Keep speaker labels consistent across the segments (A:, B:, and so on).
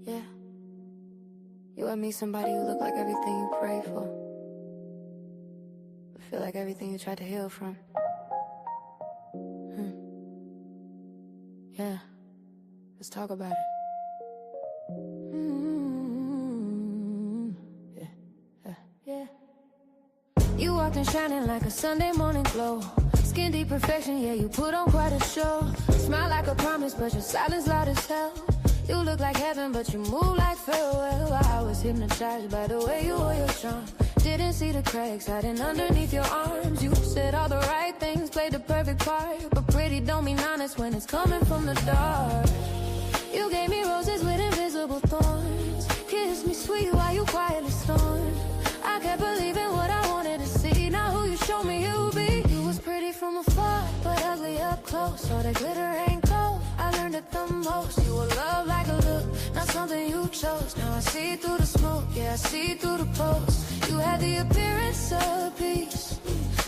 A: Yeah. You and me, somebody who look like everything you pray for, but feel like everything you tried to heal from. Yeah. Let's talk about it. Yeah. You walked in shining like a Sunday morning glow. Skin deep perfection, yeah, you put on quite a show. Smile like a promise, but your silence loud as hell. You look like heaven, but you move like farewell. I was hypnotized by the way you wore your charm. Didn't see the cracks hiding underneath your arms. You said all the right things, played the perfect part. But pretty don't mean honest when it's coming from the dark. You gave me roses with invisible thorns. Kissed me sweet while you quietly stormed. I kept believing what I wanted to see. Now who you showed me you'd be. You was pretty from afar, but ugly up close. All that glitter ain't gold, I learned it the most. You were love like a look, not something you chose. Now I see through the smoke, yeah, I see through the post. You had the appearance of peace,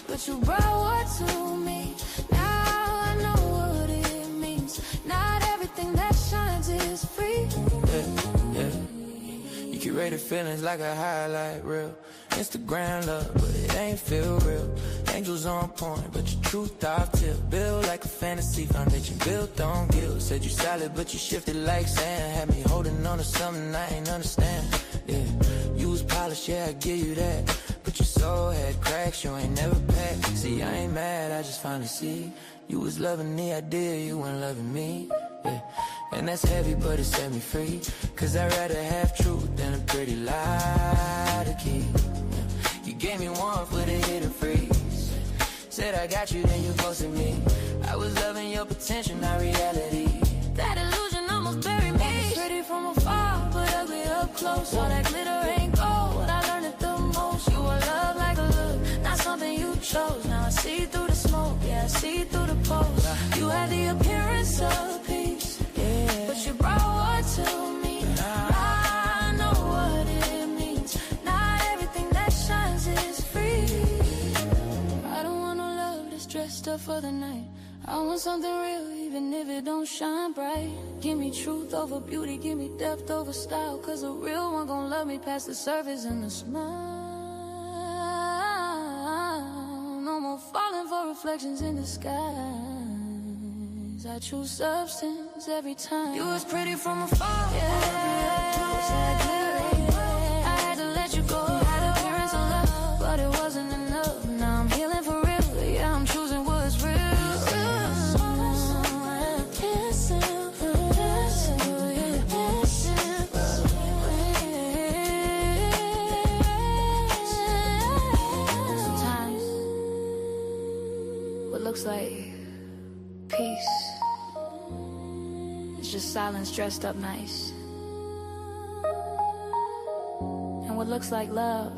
A: but you brought war to me. Now I know what it means. Not everything that shines is free.
B: Yeah. You curated feelings like a highlight reel. Instagram love, but it ain't feel real. Angels on point, but your truth off tip. Built like a fantasy foundation, built on guilt. Said you solid, but you shifted like sand. Had me holding on to something I ain't understand. Yeah, you was polished, yeah, I give you that. But your soul had cracks, you ain't never packed. See, I ain't mad, I just finally see. You was loving the idea, you weren't loving me. Yeah, and that's heavy, but it set me free. Cause I'd rather have truth than a pretty lie to keep. You gave me warmth with a hidden freeze. Said I got you, then you ghosted me. I was loving your potential, not reality. That illusion almost buried me. Pretty from afar, but ugly up close. All that glitter ain't gold, I learned it the most. You were love like a look, not something you chose. Now I see through the smoke, yeah, I see through the post. You had the appearance of peace, yeah, but you brought war to me. Now I know what it means. Not everything that shines is free. I don't want no love that's dressed up for the night. I want something real, even if it don't shine bright. Give me truth over beauty, give me depth over style. Cause a real one gon' love me past the surface and the smile. No more falling for reflections in the skies. I choose substance every time. You was pretty from afar, yeah. I had to let you go, had appearance of love, but it wasn't enough. Now I'm healing for real, yeah, I'm choosing what's real. Sometimes what looks like peace, it's just silence dressed up nice. And what looks like love,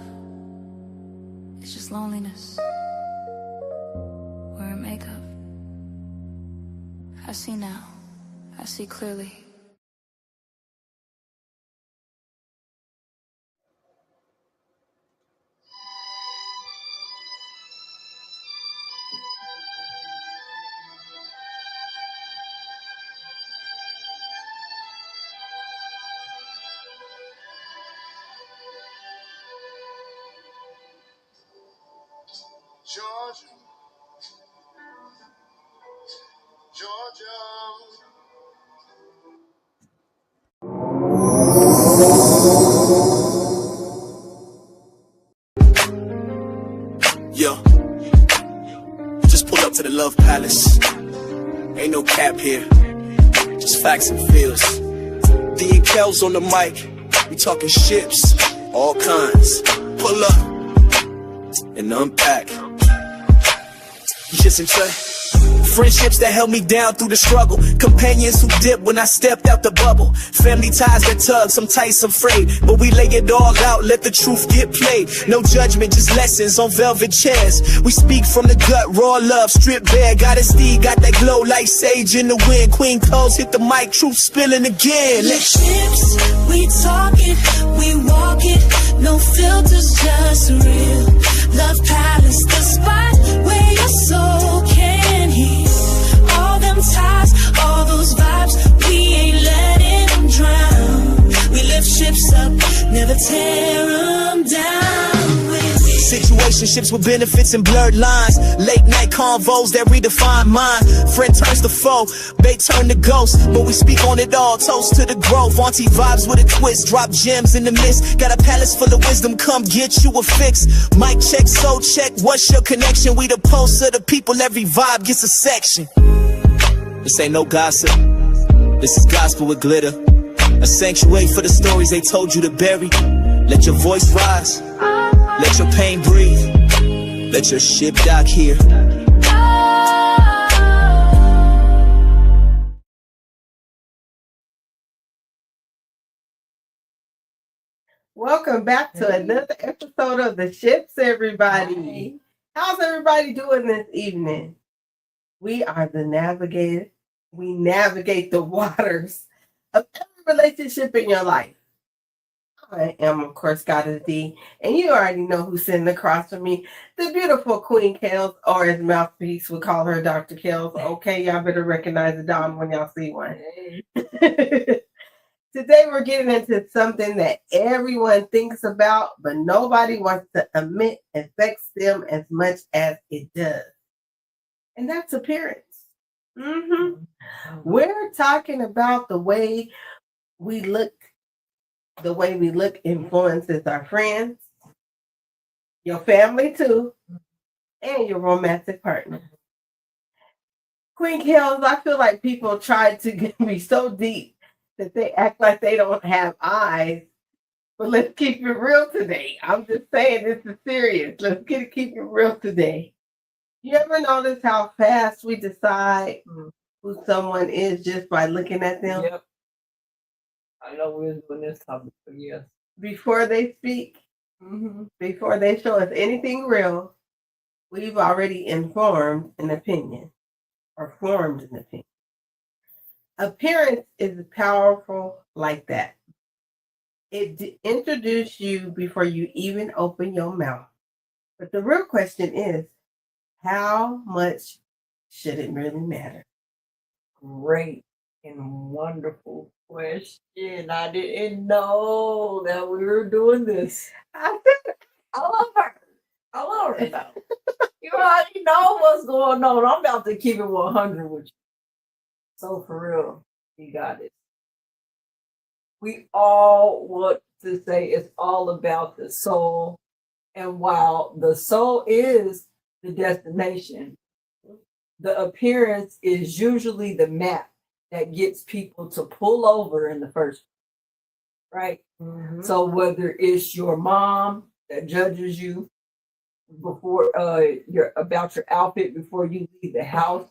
B: it's just loneliness wearing makeup. I see now, I see clearly.
C: Georgia, Georgia.
D: Yo, just pulled up to the Love Palace. Ain't no cap here, just facts and feels. Goddessdee and Kellz on the mic. We talking ships, all kinds. Pull up and unpack. Just enjoy. Friendships that held me down through the struggle. Companions who dipped when I stepped out the bubble. Family ties that tug, some tight, some frayed. But we lay it all out, let the truth get played. No judgment, just lessons on velvet chairs. We speak from the gut, raw love, stripped bare. Goddessdee got that glow like sage in the wind. Queen Kellz hit the mic, truth spilling again.
E: Chips, we talk it, we walk it. No filters, just real. Love Palace, the spot where your soul can heal. All them ties, all those vibes, we ain't letting them drown. We
D: relationships with benefits and blurred lines. Late night convos that redefine mine. Friend turns to foe, they turn to ghost. But we speak on it all, toast to the growth. Auntie vibes with a twist, drop gems in the mist. Got a palace full of wisdom, come get you a fix. Mic check, soul check, what's your connection? We the pulse of the people, every vibe gets a section. This ain't no gossip, this is gospel with glitter. A sanctuary for the stories they told you to bury. Let your voice rise, let your pain breathe, let your ship dock here.
F: Welcome back to another episode of The Ships, everybody. How's everybody doing this evening? We are the navigators. We navigate the waters of every relationship in your life. I am, of course, Goddessdee, and you already know who's sitting across from me, the beautiful Queen Kellz, or as Mouthpiece would call her, Dr. Kellz. Okay, y'all better recognize the Dom when y'all see one. Today we're getting into something that everyone thinks about, but nobody wants to admit affects them as much as it does. And that's appearance. We're talking about the way we look. The way we look influences our friends, your family too, and your romantic partner. Queen Kellz, I feel like people try to get me so deep that they act like they don't have eyes. But let's keep it real today. I'm just saying this is serious. Let's keep it real today. You ever notice how fast we decide who someone is just by looking at them?
G: Yep. I know we was doing this topic for years.
F: Before they speak, before they show us anything real, we've already informed an opinion or formed an opinion. Appearance is powerful like that. It introduces you before you even open your mouth. But the real question is, how much should it really matter?
G: Great and wonderful question. I didn't know that we were doing this. I love her. I love her though. You already know what's going on. I'm about to keep it 100 with you. So for real, you got it. We all want to say it's all about the soul. And while the soul is the destination, the appearance is usually the map that gets people to pull over in the first place, right? So whether it's your mom that judges you before about your outfit before you leave the house,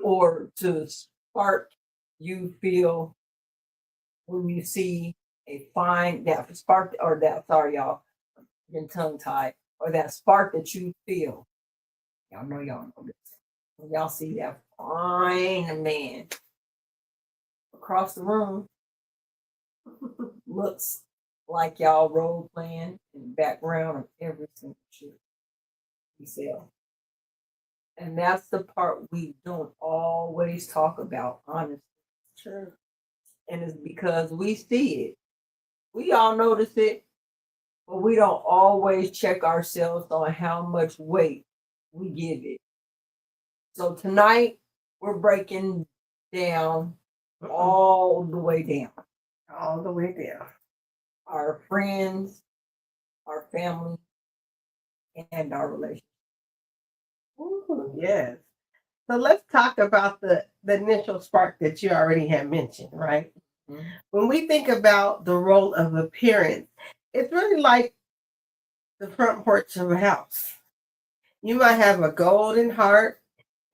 G: or to spark you feel when you see a fine that spark or that sorry y'all, getting tongue tied, or that spark that you feel. Y'all know this. When y'all see that fine man across the room, looks like y'all role playing in the background of every single shit we sell. And that's the part we don't always talk about, honestly. Sure. And it's because we see it. We all notice it, but we don't always check ourselves on how much weight we give it. So tonight, we're breaking down all the way down.
F: All the way down.
G: Our friends, our family, and our relationships.
F: Ooh, yes. So let's talk about the initial spark that you already had mentioned, right? When we think about the role of appearance, it's really like the front porch of a house. You might have a golden heart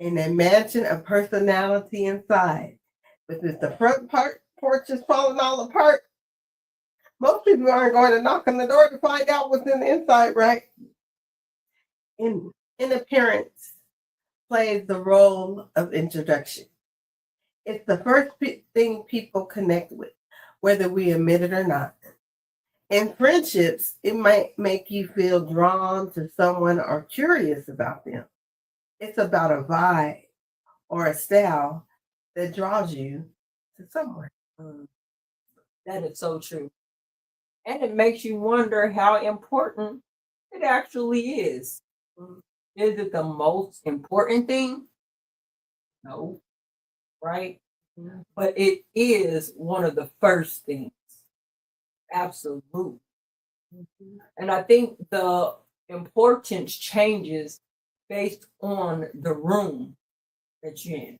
F: and a mansion of personality inside. But if the front porch is falling all apart, most people aren't going to knock on the door to find out what's in the inside, right? In appearance plays the role of introduction. It's the first thing people connect with, whether we admit it or not. In friendships, it might make you feel drawn to someone or curious about them. It's about a vibe or a style that draws you to someone.
G: That is so true. And it makes you wonder how important It actually is. Is it the most important thing? No, right? But it is one of the first things. Absolutely. And I think the importance changes based on the room that you're in.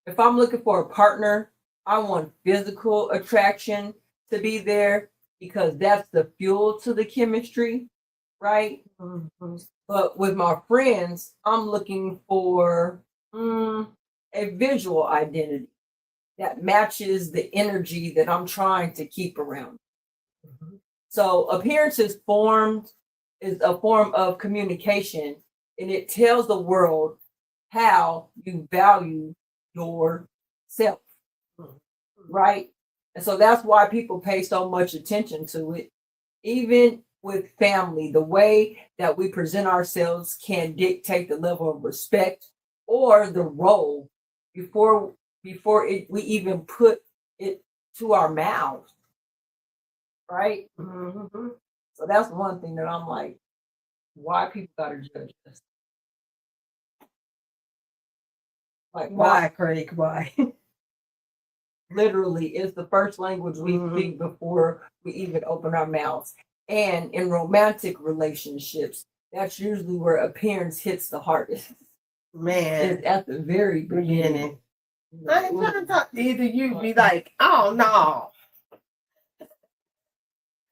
G: If I'm looking for a partner, I want physical attraction to be there because that's the fuel to the chemistry, right? But with my friends, I'm looking for a visual identity that matches the energy that I'm trying to keep around. So appearances is a form of communication, and it tells the world how you value yourself, right? And so that's why people pay so much attention to it. Even with family, the way that we present ourselves can dictate the level of respect or the role before we even put it to our mouths, right? So that's one thing that I'm like, why people gotta judge us? Like,
F: why, Craig? Why?
G: Literally, it's the first language we speak before we even open our mouths. And in romantic relationships, that's usually where appearance hits the hardest.
F: Man,
G: it's at the very beginning.
F: I ain't trying to talk to either. You be like, oh no.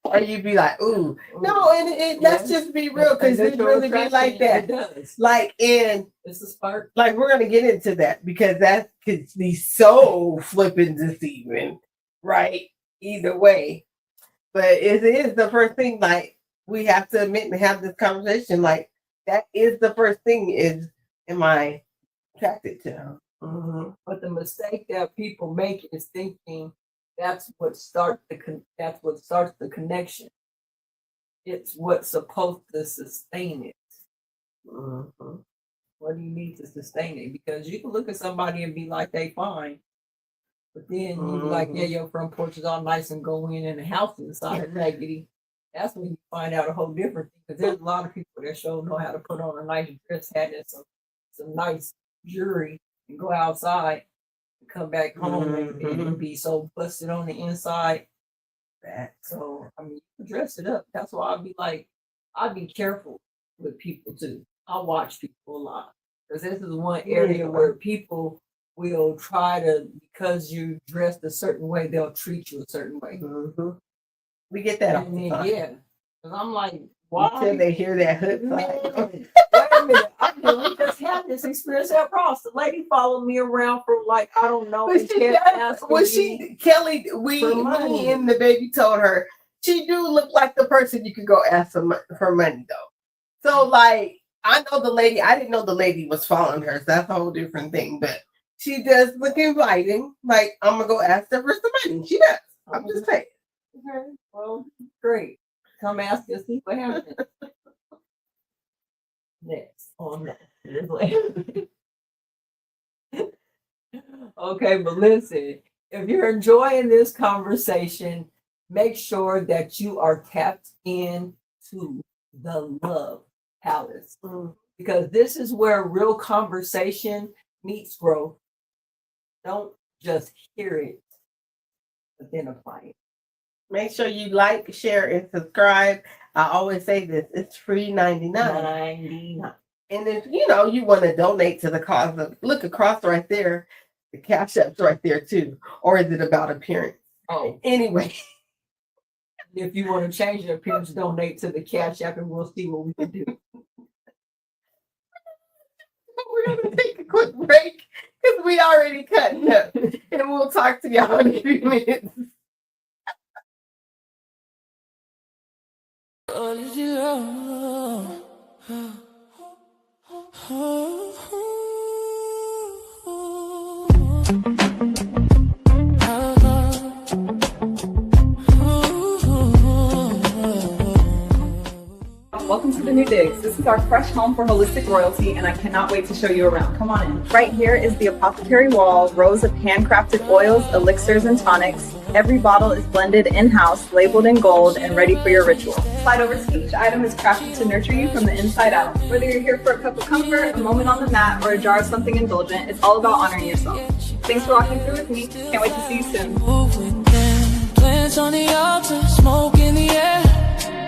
F: Or you be like, ooh. No, and let's just be real, because it really be like that. It does. Like, and
G: it's a spark.
F: Like, we're gonna get into that because that could be so flippin' deceiving, right? Either way. But it is the first thing, like, we have to admit and have this conversation. Like, that is the first thing is, am I attracted to him?
G: But the mistake that people make is thinking that's what starts the connection. It's what's supposed to sustain it. What do you need to sustain it? Because you can look at somebody and be like, they fine. But then you be like, yeah, your front porch is all nice and go in and the house inside is raggedy. That's when you find out a whole different thing. Because there's a lot of people that sure know how to put on a nice dress hat and some nice jewelry and go outside and come back home and be so busted on the inside. So, I mean, you can dress it up. That's why I'd be careful with people too. I watch people a lot. Because this is one area where people will try to, because you dressed a certain way, they'll treat you a certain way.
F: We get that all the time.
G: Yeah. Because I'm like, why?
F: Until they hear that hood
G: Wait a minute. We just had this experience at Ross. The lady followed me around for like, I don't know.
F: Kelly, me and the baby told her, she do look like the person you could go ask for money though. So like, I know the lady, I didn't know the lady was following her. So that's a whole different thing. But she does look inviting. Like, I'm going to go ask her for some money. She does. I'm just saying.
G: Okay. Well, great. Come ask us, see what happens. Next. Okay, but listen, if you're enjoying this conversation, make sure that you are tapped into the love palace, because this is where real conversation meets growth. Don't just hear it, but then apply it.
F: Make sure you like, share, and subscribe. I always say this, it's free 99. And if you want to donate to the cause of, look across right there, the Cash App's right there too. Or is it about appearance?
G: Oh,
F: anyway.
G: If you want to change your appearance, donate to the Cash App and we'll see what we can do.
F: We're going to take a quick break because we already cutting up. And we'll talk to y'all in a few minutes.
G: Welcome to the
H: the new digs. This is our fresh home for holistic royalty, and I cannot wait to show you around. Come on in. Right here is the apothecary wall, rows of handcrafted oils, elixirs, and tonics. Every bottle is blended in-house, labeled in gold, and ready for your ritual. Slide over to each item is crafted to nurture you from the inside out. Whether you're here for a cup of comfort, a moment on the mat, or a jar of something indulgent, it's all about honoring yourself. Thanks for walking through with me. Can't wait to see you soon.
B: Plants on the altar, smoke in the air.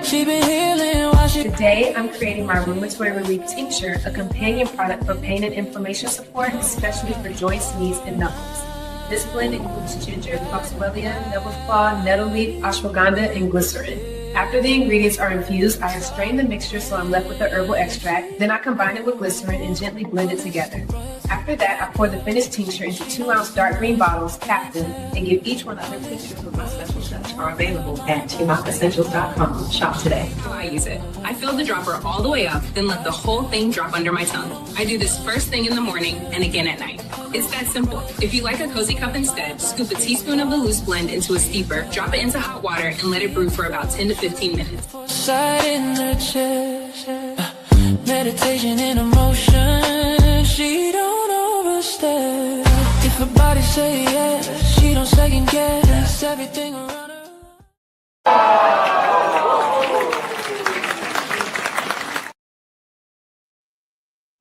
B: She been healing while she...
I: Today, I'm creating my rheumatoid relief tincture, a companion product for pain and inflammation support, especially for joints, knees, and knuckles. This blend includes ginger, foxwellia, devil's claw, nettle leaf, ashwagandha, and glycerin. After the ingredients are infused, I have strained the mixture so I'm left with the herbal extract. Then I combine it with glycerin and gently blend it together. After that, I pour the finished tincture into 2-ounce dark green bottles, cap them, and give each one other tinctures with my special touch are available at teamopessentials.com. Shop today.
J: I use it. I fill the dropper all the way up, then let the whole thing drop under my tongue. I do this first thing in the morning and again at night. It's that simple. If you like a cozy cup instead, scoop a teaspoon of the loose blend into a steeper, drop it into hot water, and let it brew for about 10 to 15 minutes.
B: Side in the chest, meditation in emotion. She don't overstep. If her body say yes, she don't second guess everything around her.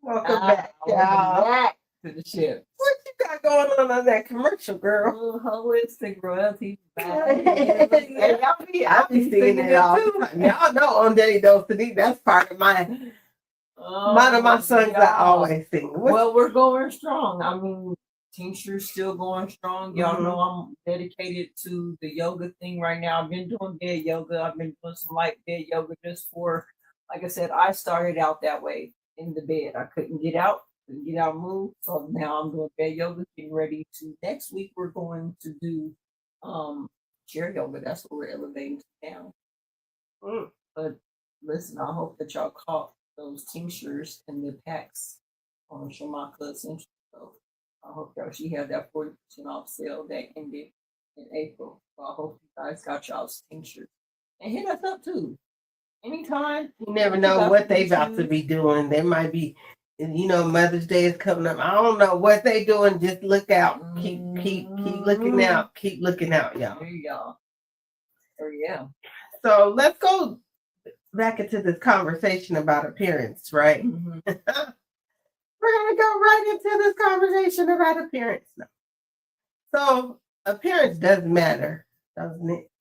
F: Welcome back, y'all.
G: Back to the ship.
F: What you got going on that commercial, girl?
G: Holistic royalty.
F: Hey, I be singing it all the time. Y'all know on Daily Dose to Deep, that's part of my one of my songs I always sing.
G: Well, we're going strong. I mean, tincture's still going strong. Y'all know I'm dedicated to the yoga thing right now. I've been doing bed yoga. I've been doing some light bed yoga just for, like I said, I started out that way in the bed. I couldn't get out and move. So now I'm doing bed yoga, getting ready to next week. We're going to do chair yoga. That's what we're elevating down. But listen, I hope that y'all caught those tinctures and the packs on Shamaka Essentials. So I hope y'all, she had that 40% off sale that ended in April. So I hope you guys got y'all's tinctures. And hit us up too. Anytime.
F: You never know what they about to be doing. They might be, Mother's Day is coming up. I don't know what they doing. Just look out. Keep looking out. Keep looking out, y'all.
G: There you go. Yeah.
F: So let's go back into this conversation about appearance, right? We're gonna go right into this conversation about appearance now. So appearance does matter, doesn't it?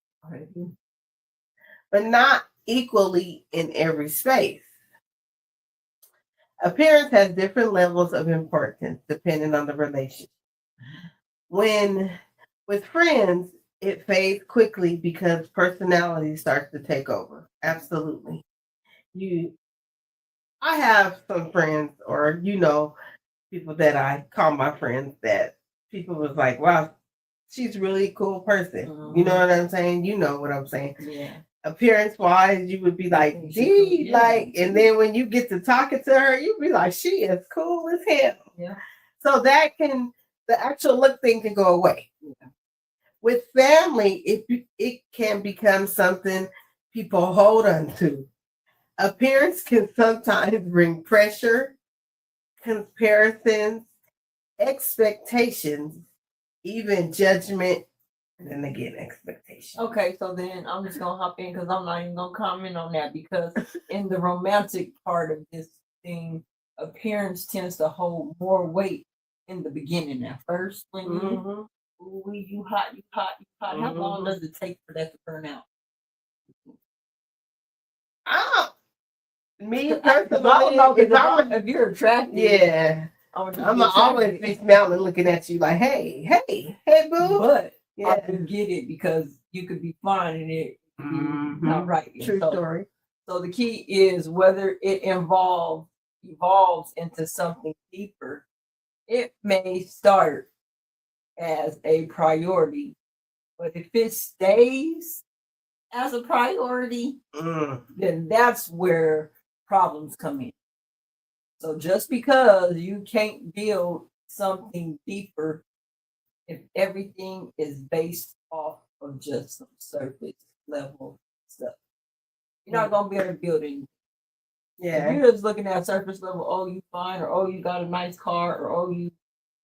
F: But not equally in every space. Appearance has different levels of importance depending on the relationship. When with friends, it fades quickly because personality starts to take over. Absolutely. I have some friends, or people that I call my friends, that people was like, wow, she's really a cool person. You know what I'm saying? You know what I'm saying?
G: Yeah.
F: Appearance wise, you would be like, gee, and then when you get to talking to her, you'd be like, she is cool as hell.
G: Yeah.
F: So the actual look thing can go away. Yeah. With family, it can become something people hold on to. Appearance can sometimes bring pressure, comparisons, expectations, even judgment, and then again, expectations.
G: Okay, so then I'm just going to hop in because I'm not even going to comment on that, because in the romantic part of this thing, appearance tends to hold more weight in the beginning. At first, when you hot. How long does it take for that to burn out?
F: Me personally,
G: if you're attractive,
F: yeah, I'm always be smiling, looking at you like, hey, boo.
G: But I can get it, because you could be fine and it not right.
F: True story.
G: So the key is whether it evolves into something deeper. It may start as a priority, but if it stays as a priority, then that's where problems come in. So just because you can't build something deeper, if everything is based off of just some surface level stuff, you're not going to be able to build anything.
F: Yeah.
G: If you're just looking at surface level, oh, you fine, or oh, you got a nice car, or oh, you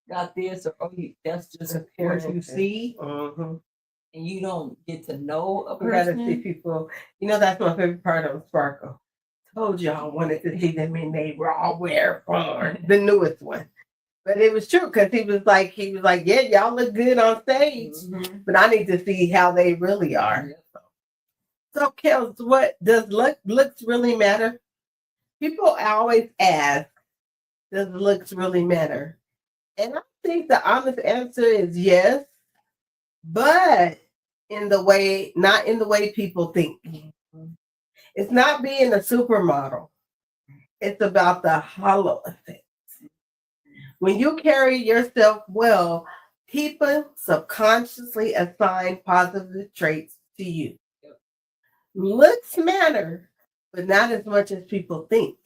G: got this, or oh, that's just what you see, and you don't get to know a person.
F: You gotta see people. You know, that's my favorite part of Sparkle. Told y'all I wanted to see them in their raw wear form, the newest one. But it was true because he was like, yeah, y'all look good on stage, but I need to see how they really are. So, Kellz, what does looks really matter? People always ask, does looks really matter? And I think the honest answer is yes, but not in the way people think. It's not being a supermodel. It's about the hollow effect. When you carry yourself well, people subconsciously assign positive traits to you. Looks matter, but not as much as people think.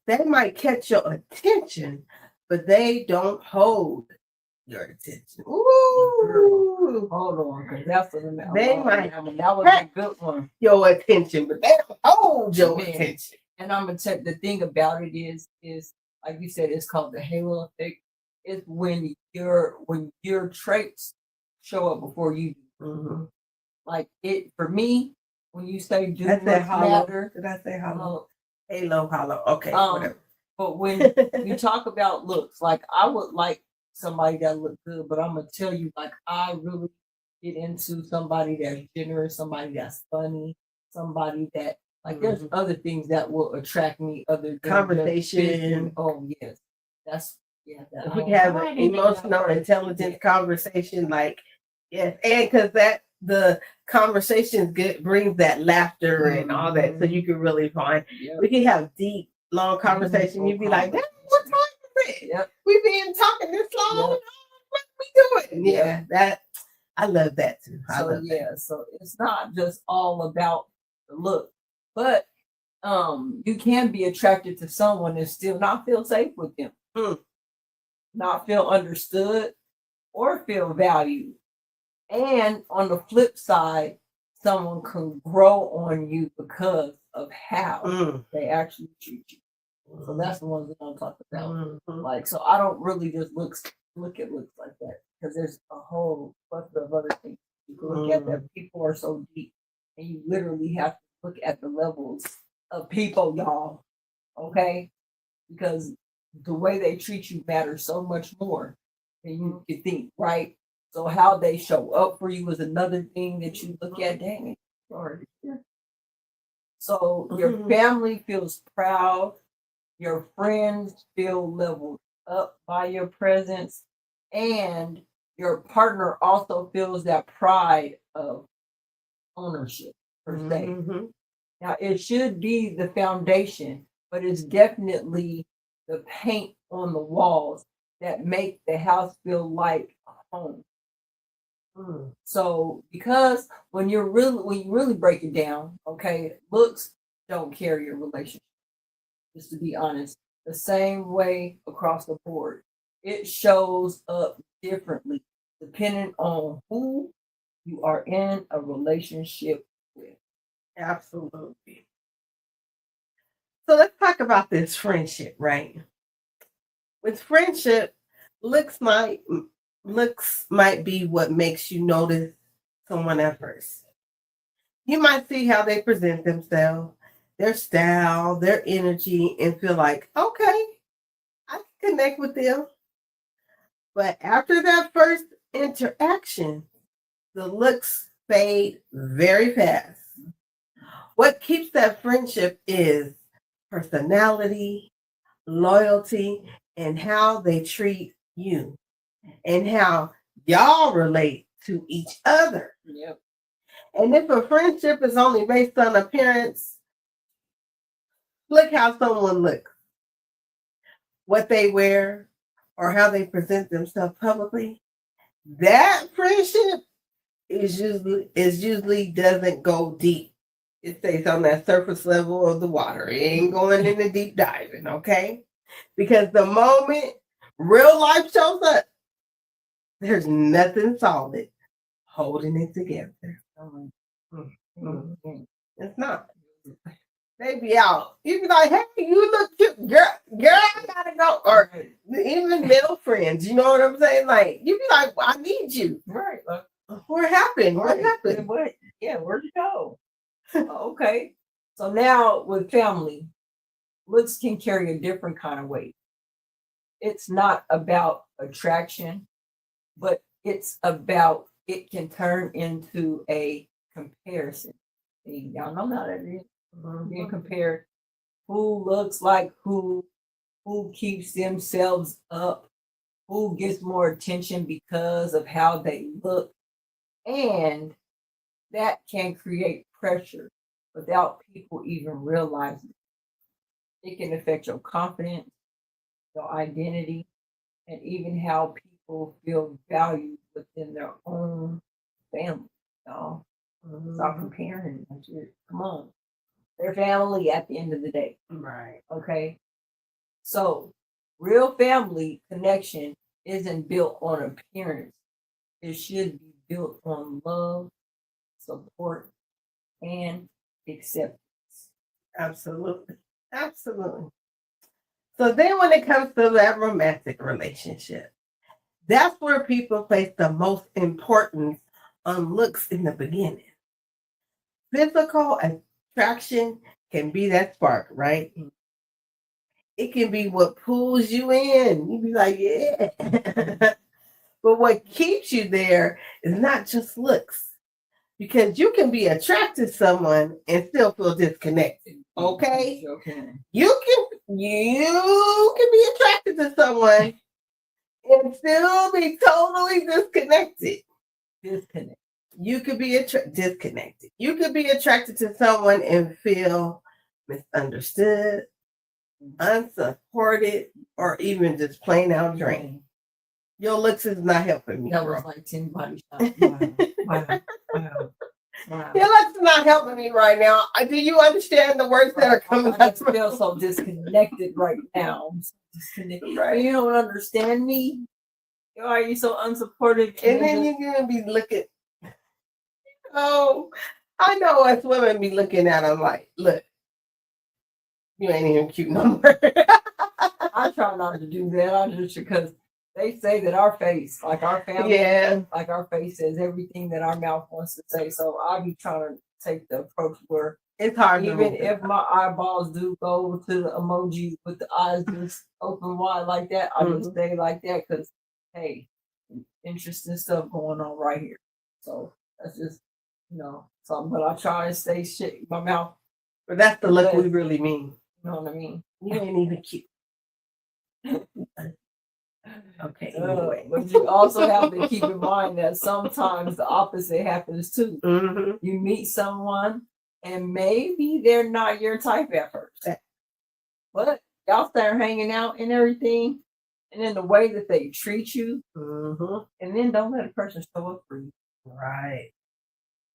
F: They might catch your attention, but they don't hold your attention. Ooh,
G: hold on, because that's what
F: they might.
G: That was a good one.
F: Your attention, but they don't hold your attention.
G: And I'm gonna tell the thing about it is like you said, it's called the halo effect. It's when your traits show up before you do. Like it for me, when you say do looks matter.
F: Did I say hollow? Halo, hollow. Okay, whatever.
G: But when you talk about looks, like I would like somebody that look good, but I'm gonna tell you, like I really get into somebody that's generous, somebody that's funny, somebody that there's other things that will attract me other than
F: conversation.
G: Oh yes, that's
F: if we have an emotional, intelligent conversation, yes, and because the conversation brings that laughter and all that, so you can really find. We can have deep, long conversation. You'd be like, "What time is it? We've been talking this long. What we doing?" Yeah, that I love that too.
G: So it's not just all about the look, but you can be attracted to someone and still not feel safe with them. Not feel understood or feel valued. And on the flip side, someone can grow on you because of how they actually treat you. So that's the ones that I'm talking about. So I don't really just look at looks like that, because there's a whole bunch of other things you can look at that people are so deep, and you literally have to look at the levels of people, y'all. Okay? Because the way they treat you matters so much more than you can think, right? So how they show up for you is another thing that you look at. Dang it. Sorry. So your family feels proud, your friends feel leveled up by your presence, and your partner also feels that pride of ownership per se. Now it should be the foundation, but it's definitely the paint on the walls that make the house feel like a home. So because when you really break it down, okay, looks don't carry a relationship. Just to be honest, the same way across the board, it shows up differently depending on who you are in a relationship with.
F: Absolutely. So let's talk about this friendship, right? With friendship, looks might be what makes you notice someone at first. You might see how they present themselves, their style, their energy, and feel like, okay, I can connect with them. But after that first interaction, the looks fade very fast. What keeps that friendship is personality, loyalty, and how they treat you, and how y'all relate to each other. And if a friendship is only based on appearance, look how someone looks, what they wear, or how they present themselves publicly. That friendship usually doesn't go deep. It stays on that surface level of the water. It ain't going into deep diving, okay? Because the moment real life shows up, there's nothing solid holding it together. It's not. They be out. You be like, hey, you look cute. Girl, I gotta go. Or even male friends, you know what I'm saying? Like, you be like, well, I need you.
G: Right.
F: What happened?
G: Right.
F: What happened?
G: What? Yeah, where'd you go? Okay. So now with family, looks can carry a different kind of weight. It's not about attraction, but it's about it can turn into a comparison. Y'all know how that is. Being compared who looks like who keeps themselves up, who gets more attention because of how they look. And that can create pressure without people even realizing it. It can affect your confidence, your identity, and even how people feel valued within their own family. Y'all. Stop comparing. Come on. They're family at the end of the day.
F: Right.
G: Okay. So real family connection isn't built on appearance. It should be built on love, support, and acceptance.
F: Absolutely. Absolutely. So then when it comes to that romantic relationship, that's where people place the most importance on looks in the beginning. Physical attraction can be that spark, right? It can be what pulls you in. You be like, yeah. But what keeps you there is not just looks. Because you can be attracted to someone and still feel disconnected. Okay? You can be attracted to someone and still be totally disconnected. You could be disconnected. You could be attracted to someone and feel misunderstood, unsupported, or even just plain out drained. Your looks is not helping me.
G: That was like 10 body shots. Wow.
F: Your looks is not helping me right now. Do you understand the words that are coming out?
G: I feel so disconnected right now. Disconnected. Right. You don't understand me. Why are you so unsupportive?
F: And then you're gonna be looking. Oh, I know us women be looking at them like, look, you ain't even cute no more.
G: I try not to do that. I just because they say that our face, like our family, like our face says everything that our mouth wants to say. So I be trying to take the approach where
F: it's hard.
G: Even if my eyeballs do go to the emoji with the eyes just open wide like that, I just stay like that because, hey, interesting stuff going on right here. So that's just, something. But I try to stay shit in my mouth.
F: But that's the look we really mean.
G: You know what I mean?
F: You ain't even cute. Okay. Anyway.
G: But you also have to keep in mind that sometimes the opposite happens too. You meet someone and maybe they're not your type at first. But y'all start hanging out and everything. And then the way that they treat you. And then don't let a person show up for you.
F: Right.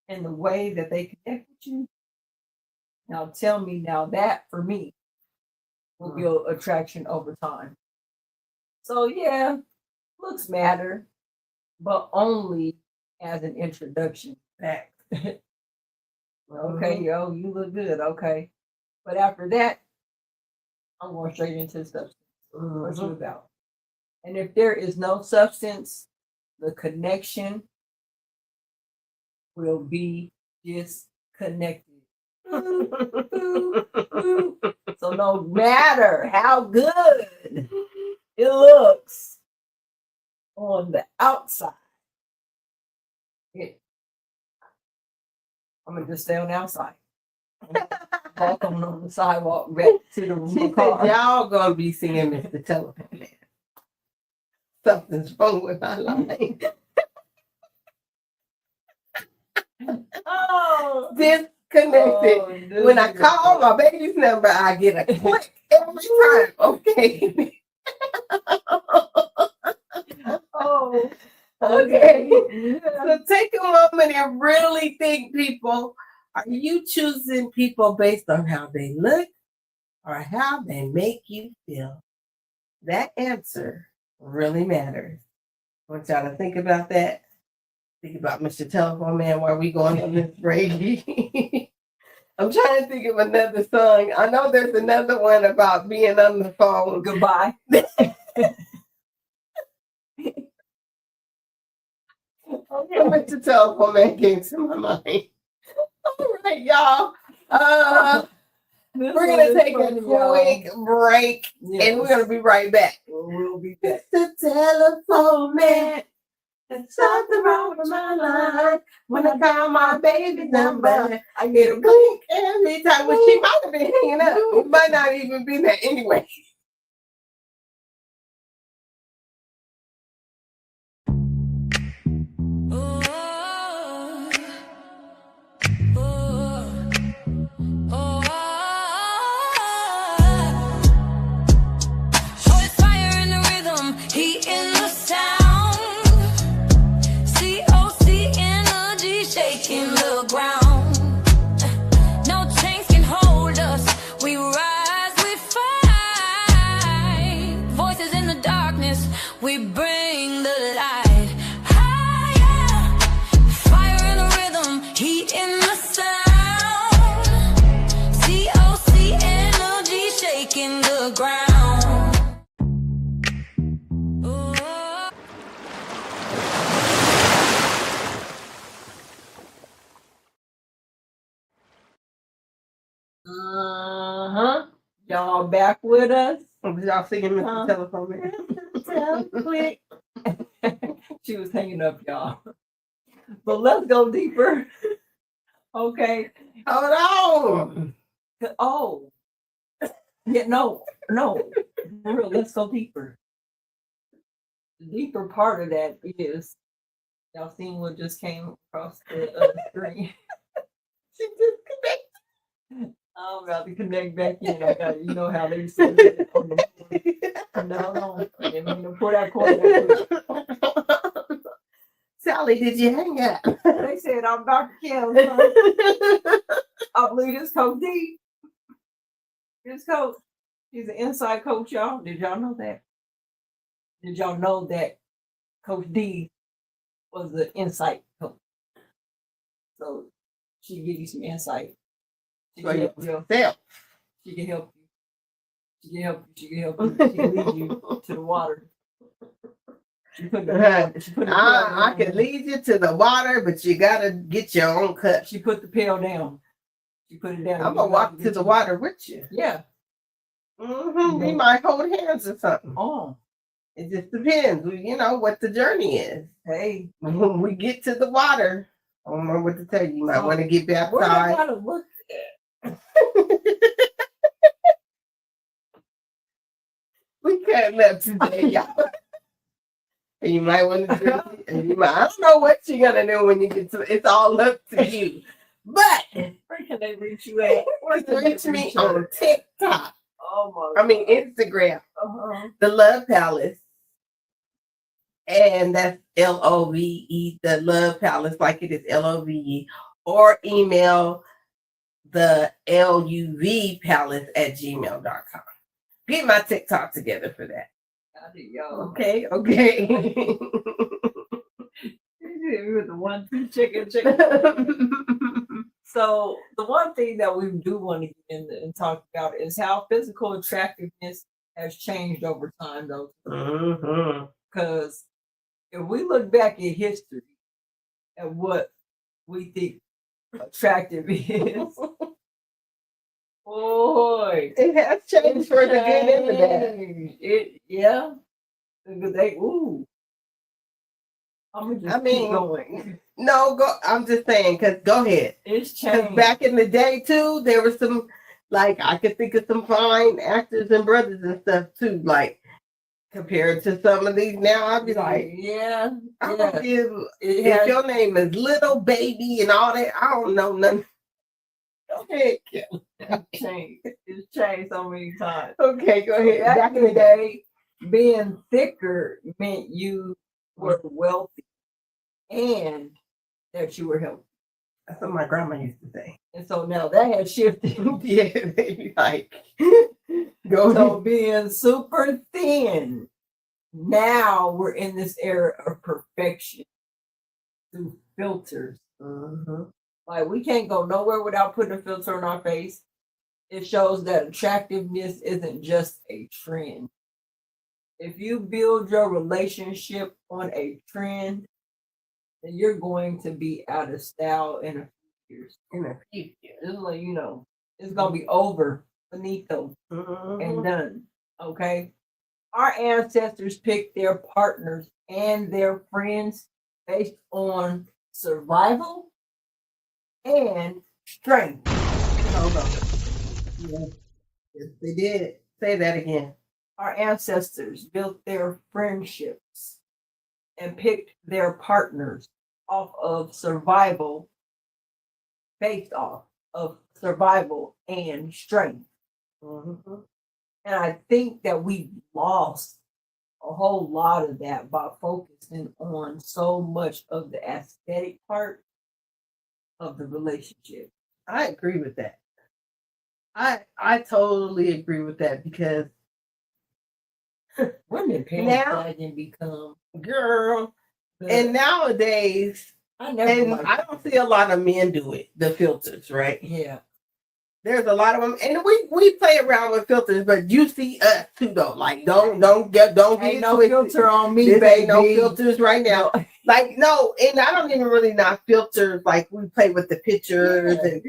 G: And the way that they connect with you. Now tell me that for me will build attraction over time. So yeah, looks matter, but only as an introduction. Back. Okay, yo, you look good. Okay. But after that, I'm going straight into substance. What's it about? And if there is no substance, the connection will be disconnected. So no matter how good it looks on the outside, I'm gonna just stay on the outside. Walk on the sidewalk back to the car.
F: Y'all gonna be singing Mr. Telephone Man. Something's wrong with my life. Disconnected. When I call my baby's number, I get a click every time. Okay. Okay. So take a moment and really think, people. Are you choosing people based on how they look or how they make you feel? That answer really matters. I want y'all to think about that. Think about Mr. Telephone Man while we going on this break. I'm trying to think of another song. I know there's another one about being on the phone.
G: Goodbye.
F: Okay, but the telephone man came to my mind. All right, y'all. We're gonna take a quick break, and we're gonna be right back.
G: We'll be back.
F: It's the telephone man. There's something wrong with my line. When I call my baby number, I get a blink every time. Well, she might have been hanging up. It might not even be there anyway.
A: We bring the light higher, fire in the rhythm, heat in the sound. COC energy shaking the ground.
G: Y'all back with us?
F: Y'all singing Mr. Telephone Man?
G: Click. She was hanging up, y'all. But let's go deeper. Okay.
F: Hold on.
G: Oh. Yeah, no. For real, let's go deeper. The deeper part of that is, y'all seen what just came across the screen?
F: She disconnected.
G: I'm about to connect back in. I got, you know how they say it on the no, I didn't mean to pour that corner.
F: Sally, did you hang up?
G: They said I'm Dr. Kellz. I believe this Coach D. This coach, he's an inside coach, y'all. Did y'all know that? Did y'all know that Coach D was the insight coach? So she give you some insight. She can help you. She can help you. She can help you. She can help you. She can lead you to the water.
F: I can lead you to the water, but you gotta get your own cup.
G: She put the pail down. She put it down.
F: I'm gonna walk to the water with you.
G: Yeah.
F: We might hold hands or something.
G: Oh.
F: It just depends. You know what the journey is.
G: Hey.
F: When we get to the water, I don't know what to tell you. You might want to get baptized.
G: Where do I gotta look at?
F: We cutting up today, y'all. And you might want to do it. And you might, I don't know what you're gonna do when you get to. It's all up to you. But
G: where can they reach you at?
F: Where can they reach me on TikTok?
G: Oh my!
F: I mean Instagram. The Love Palace, and that's LOVE. The Love Palace, like it is LOVE, or email the LUV Palace at gmail.com. Get my TikTok together for that. Okay.
G: With the 1-2 chicken. So the one thing that we do want to get in and talk about is how physical attractiveness has changed over time, though. Because if we look back at history at what we think attractive is, boy,
F: it has changed for the good and the bad.
G: Yeah. I'm just keep going.
F: No, go. I'm just saying, because go ahead.
G: It's changed.
F: Back in the day, too, there was some, like, I could think of some fine actors and brothers and stuff, too. Like, compared to some of these now, I'd be like, I don't give, if your name is Little Baby and all that, I don't know nothing. Go ahead, Kim.
G: It's changed so many times.
F: Okay, go ahead.
G: Back in the day, being thicker meant you were wealthy and that you were healthy.
F: That's what my grandma used to say.
G: And so now that has shifted.
F: Yeah, baby, like,
G: so being super thin, now we're in this era of perfection through filters. Like, we can't go nowhere without putting a filter on our face. It shows that attractiveness isn't just a trend. If you build your relationship on a trend, then you're going to be out of style in a few years. It's like, it's going to be over, finito, and done. Okay? Our ancestors picked their partners and their friends based on survival and strength.
F: Hold on. Yes, they did. Say that again.
G: Our ancestors built their friendships and picked their partners off of survival, based off of survival and strength. And I think that we lost a whole lot of that by focusing on so much of the aesthetic part of the relationship.
F: I agree with that. I totally agree with that because
G: women can become
F: girl, and nowadays I don't see a lot of men do it. The filters, right?
G: Yeah.
F: There's a lot of them, and we play around with filters, but you see us too, though. Like, don't get
G: no filter on me,
F: this
G: baby.
F: Ain't no filters right now. Like, no, and I don't even really not filters. Like, we play with the pictures, and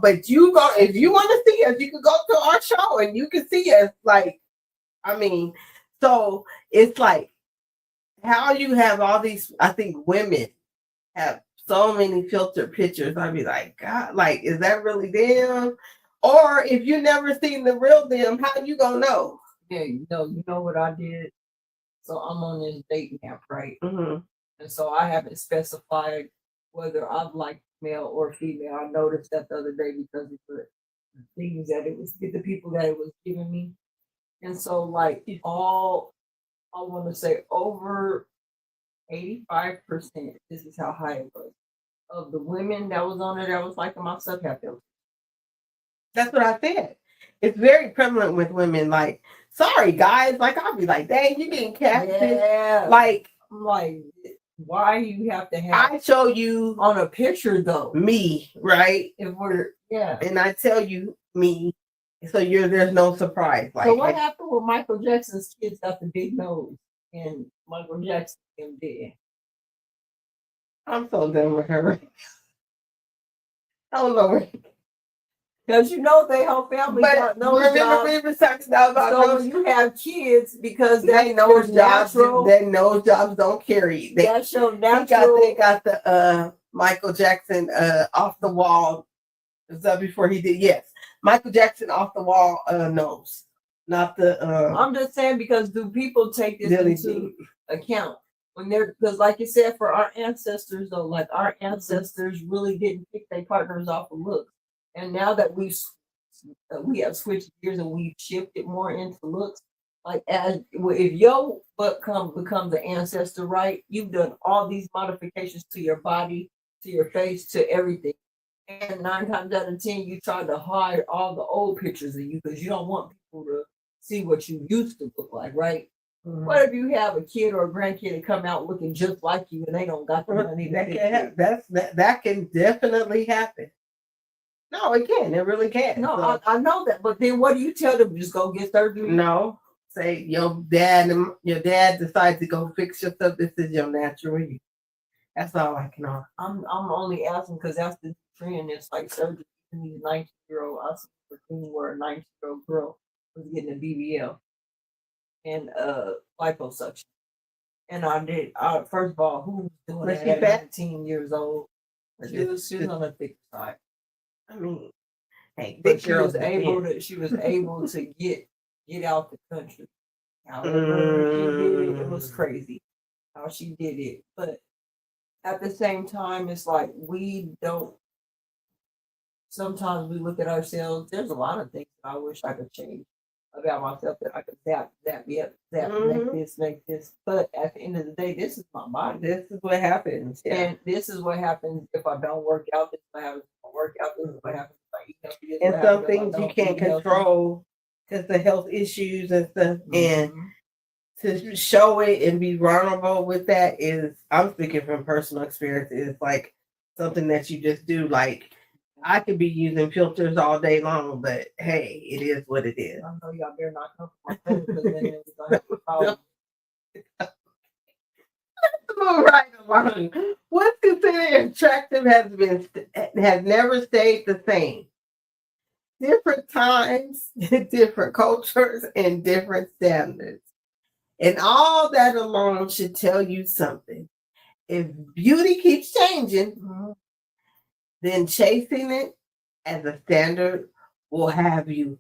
F: But you go if you want to see us, you can go to our show and you can see us. Like, I mean, so it's like how you have all these. I think women have so many filtered pictures. I'd be like, God, like, is that really them? Or if you never seen the real them, how you gonna know?
G: Yeah, you know what I did? So I'm on this dating app, right? And so I haven't specified whether I'm like male or female. I noticed that the other day because of the things that the people that it was giving me. And so like I want to say over 85%, this is how high it was, of the women that was on there that was liking my stuff have filters.
F: That's what I said. It's very prevalent with women. Like, sorry guys, like I'll be like, dang, you getting catfish.
G: Yeah.
F: Like,
G: I'm like, why you have to have?
F: I show you
G: on a picture though,
F: me, right?
G: If we're
F: and I tell you me, so there's no surprise. Like,
G: so what happened with Michael Jackson's kids got the big nose and Michael Jackson did?
F: I'm so done with her. I don't know.
G: Because they whole family got nose jobs.
F: We were talking about
G: so when you have kids, because
F: they nose jobs, their nose jobs don't carry.
G: That's your natural.
F: They got the Michael Jackson off the wall. Was that before he did? Yes, Michael Jackson off the wall nose, not the.
G: I'm just saying because do people take this into account? Because like you said, for our ancestors though, like our ancestors really didn't pick their partners off of looks, and now that we have switched gears and we've shifted more into looks, like if your butt becomes the ancestor, right? You've done all these modifications to your body, to your face, to everything, and 9 times out of 10, you try to hide all the old pictures of you because you don't want people to see what you used to look like, right? What if you have a kid or a grandkid that come out looking just like you and they don't got the money?
F: That can definitely happen. No, it can. It really can.
G: No, so, I know that. But then what do you tell them? Just go get surgery?
F: No. Say your dad decides to go fix your stuff. This is your natural you. That's all I can offer.
G: I'm only asking because that's the trend. It's like surgery. These 19-year-old, I saw a thing where a 19-year-old girl was getting a BBL and liposuction. And I did. First of all, who's doing that at 19 years old? She was on the thick side.
F: I mean, hey,
G: but she was able to get out the country. However she did it, it was crazy how she did it. But at the same time, it's like sometimes we look at ourselves. There's a lot of things I wish I could change about myself, that I could zap me up, make this. But at the end of the day, this is my body.
F: This is what happens. Yeah.
G: And this is what happens if I don't work out. This is what happens if I work out. This is what happens if I eat healthy.
F: And some things you can't control because the health issues and stuff. And to show it and be vulnerable with that I'm speaking from personal experience, is like something that you just do. Like, I could be using filters all day long, but hey, it is what it is.
G: I know y'all better not come for my phone because then it's gonna have a problem.
F: Move right along. What's considered attractive has never stayed the same. Different times, different cultures, and different standards. And all that alone should tell you something. If beauty keeps changing, then chasing it as a standard will have you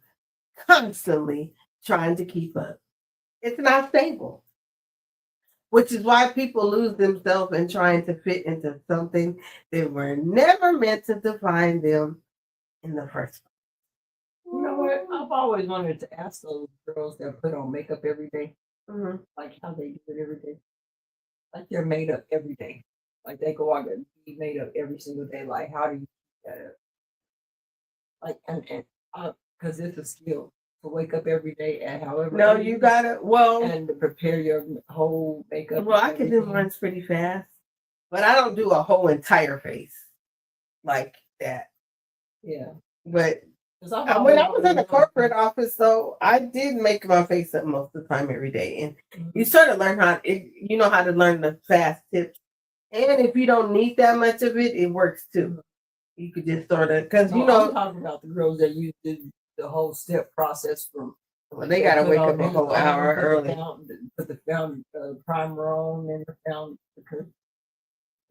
F: constantly trying to keep up. It's not stable, which is why people lose themselves in trying to fit into something that were never meant to define them in the first place.
G: You know what? I've always wanted to ask those girls that put on makeup every day, like how they do it every day. Like they're made up every day. Like they go out and be made up every single day. Like how do you keep that up? Like and because it's a skill to wake up every day and however.
F: No, you gotta
G: and to prepare your whole makeup.
F: Well, I can do mine pretty fast, but I don't do a whole entire face like that.
G: Yeah,
F: but when I was in the corporate office, though, I did make my face up most of the time every day, and you sort of learn how to learn the fast tips. And if you don't need that much of it, it works too. You could just sort of I'm
G: talking about the girls that use the whole step process from.
F: Well, they got to wake up a whole hour early.
G: Put the primer on and the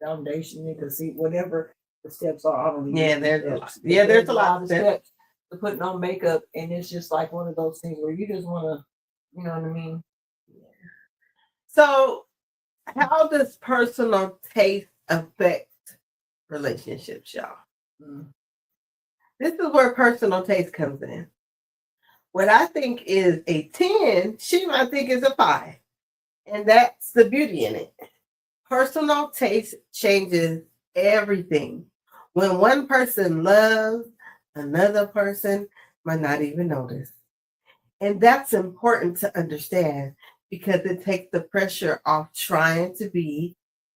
G: foundation. You can see whatever the steps are. I don't even
F: there's a lot of steps
G: to putting on makeup, and it's just like one of those things where you just want to, you know what I mean?
F: So, how does personal taste affect relationships, y'all? This is where personal taste comes in. What I think is a 10, she might think is a 5. And that's the beauty in it. Personal taste changes everything. When one person loves, another person might not even notice. And that's important to understand because it takes the pressure off trying to be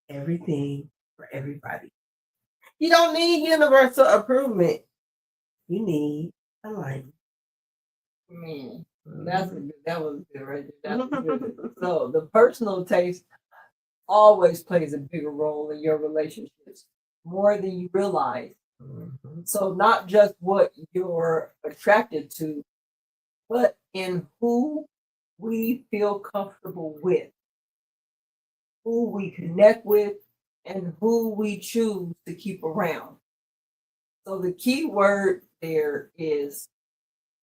F: everything for everybody. You don't need universal approval. You need alignment.
G: That was good right there. That was good. So the personal taste always plays a bigger role in your relationships, more than you realize. So not just what you're attracted to, but in who we feel comfortable with, who we connect with, and who we choose to keep around. So the key word there is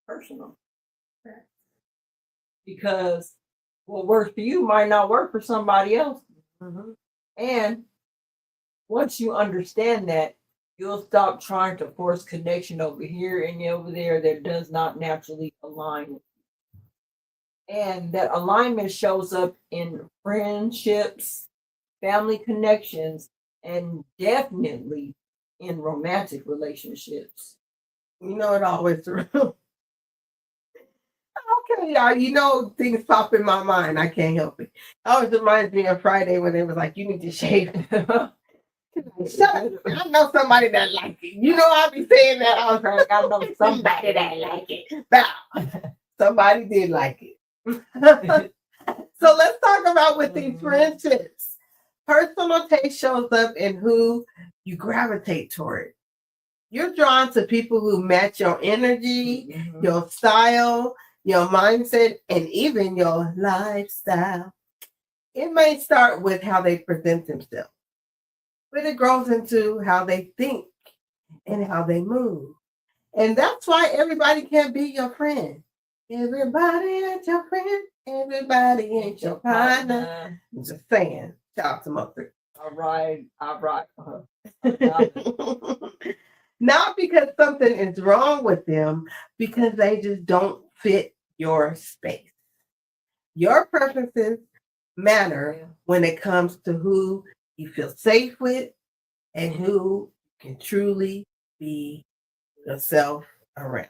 G: personal. Because what works for you might not work for somebody else. And once you understand that, you'll stop trying to force connection over here and over there that does not naturally align with you. And that alignment shows up in friendships, family connections, and definitely in romantic relationships.
F: You know, it always Okay, y'all, things pop in my mind. I can't help it. Always reminds me of Friday when they was like, you need to shave. Shut up. I know somebody that like it. You know, I'll be saying that all the time. I know somebody that like it. Now, somebody did like it. So let's talk about with these friendships. Personal taste shows up in who you gravitate toward. You're drawn to people who match your energy, your style, your mindset, and even your lifestyle. It may start with how they present themselves, but it grows into how they think and how they move. And that's why everybody can't be your friend. Everybody ain't your friend. Everybody ain't your partner. I'm just saying. Shout out to Mother.
G: All right.
F: Not because something is wrong with them, because they just don't fit your space. Your preferences matter when it comes to who you feel safe with and who can truly be yourself around.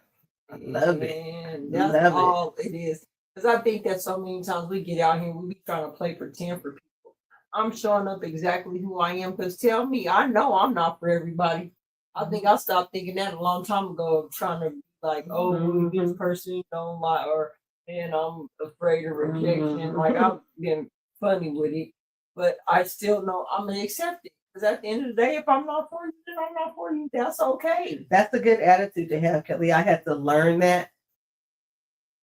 F: I love it.
G: And that's all it is. Because I think that so many times we get out here, we be trying to play pretend for people. I'm showing up exactly who I am. Because tell me, I know I'm not for everybody. I think I stopped thinking that a long time ago, trying to be like, oh, this person don't like, or and I'm afraid of rejection. Like I've been funny with it, but I still know I'm gonna accept it. Because at the end of the day, if I'm not for you, then I'm not for you. That's okay.
F: That's a good attitude to have, Kelly. I had to learn that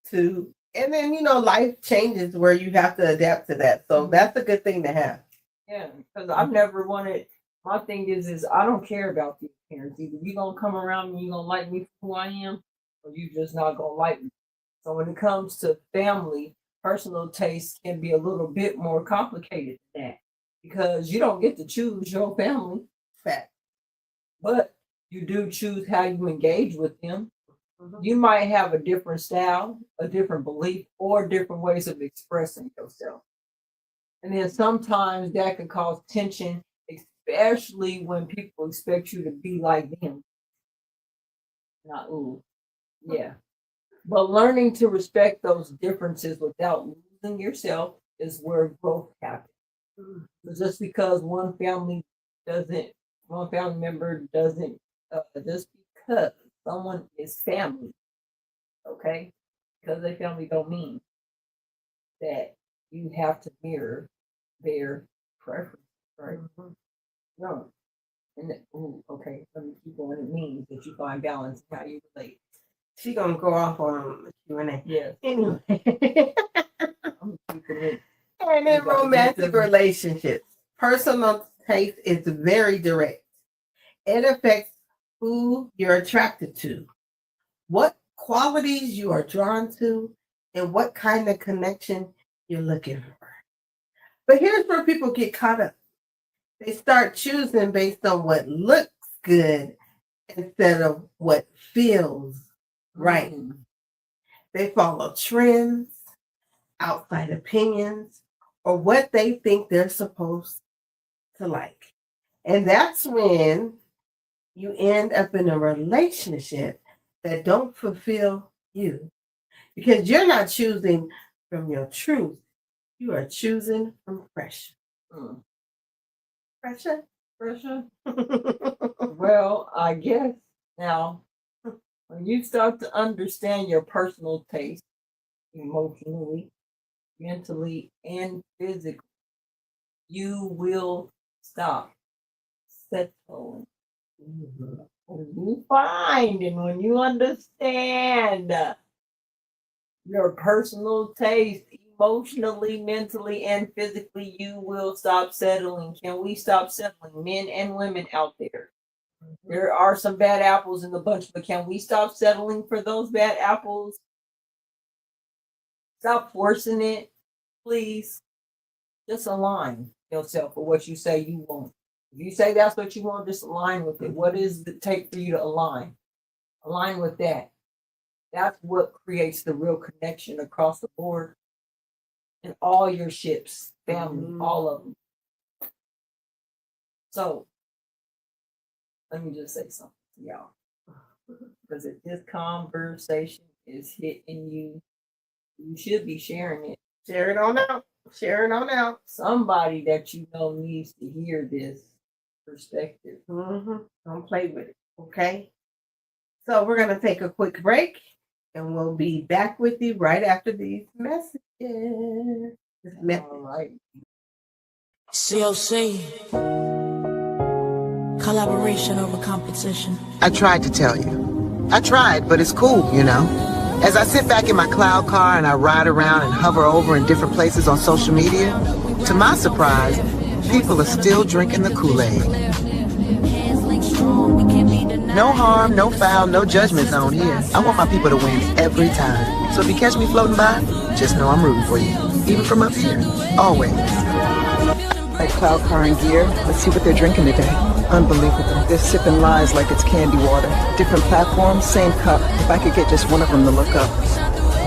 F: too. And then, life changes where you have to adapt to that. So that's a good thing to have.
G: Yeah, because I've never wanted, my thing is I don't care about the appearance. Either you going to come around me, you going to like me for who I am, or you just not going to like me. So when it comes to family, personal taste can be a little bit more complicated than that. Because you don't get to choose your family.
F: Fact.
G: But you do choose how you engage with them. You might have a different style, a different belief, or different ways of expressing yourself. And then sometimes that can cause tension, especially when people expect you to be like them. Not ooh. Yeah. But learning to respect those differences without losing yourself is where growth happens. Just because one family member doesn't, just because someone is family, okay? Because they family don't mean that you have to mirror their preference, right? No. And okay, let me keep going. It means that you find balance in how you relate.
F: She's gonna go off on the Q&A.
G: Yes.
F: Anyway.
G: I'm keeping it.
F: And in romantic relationships, personal taste is very direct. It affects who you're attracted to, what qualities you are drawn to, and what kind of connection you're looking for. But here's where people get caught up. They start choosing based on what looks good instead of what feels right. They follow trends, outside opinions, or what they think they're supposed to like. And that's when you end up in a relationship that don't fulfill you. Because you're not choosing from your truth. You are choosing from pressure. Pressure?
G: Well, I guess now, when you start to understand your personal taste, emotionally, mentally, and physically, you will stop settling. When you find and when you understand your personal taste, emotionally, mentally, and physically, you will stop settling. Can we stop settling, men and women out there? There are some bad apples in the bunch, but can we stop settling for those bad apples? Stop forcing it, please. Just align yourself with what you say you want. If you say that's what you want, just align with it. What does it take for you to align? Align with that. That's what creates the real connection across the board. And all your ships, family, all of them. So, let me just say something to y'all. Because if this conversation is hitting you, you should be sharing it.
F: Share it on out. Share it on out.
G: Somebody that you know needs to hear this perspective.
F: Don't play with it, okay? So we're going to take a quick break, and we'll be back with you right after these messages.
G: All right.
K: COC. Collaboration over competition.
L: I tried to tell you. I tried, but it's cool, you know. As I sit back in my cloud car and I ride around and hover over in different places on social media, to my surprise, people are still drinking the Kool-Aid. No harm, no foul, no judgment zone here. I want my people to win every time. So if you catch me floating by, just know I'm rooting for you. Even from up here. Always. Like cloud car and gear, let's see what they're drinking today. Unbelievable. They're sipping lies like it's candy water. Different platforms, same cup. If I could get just one of them to look up.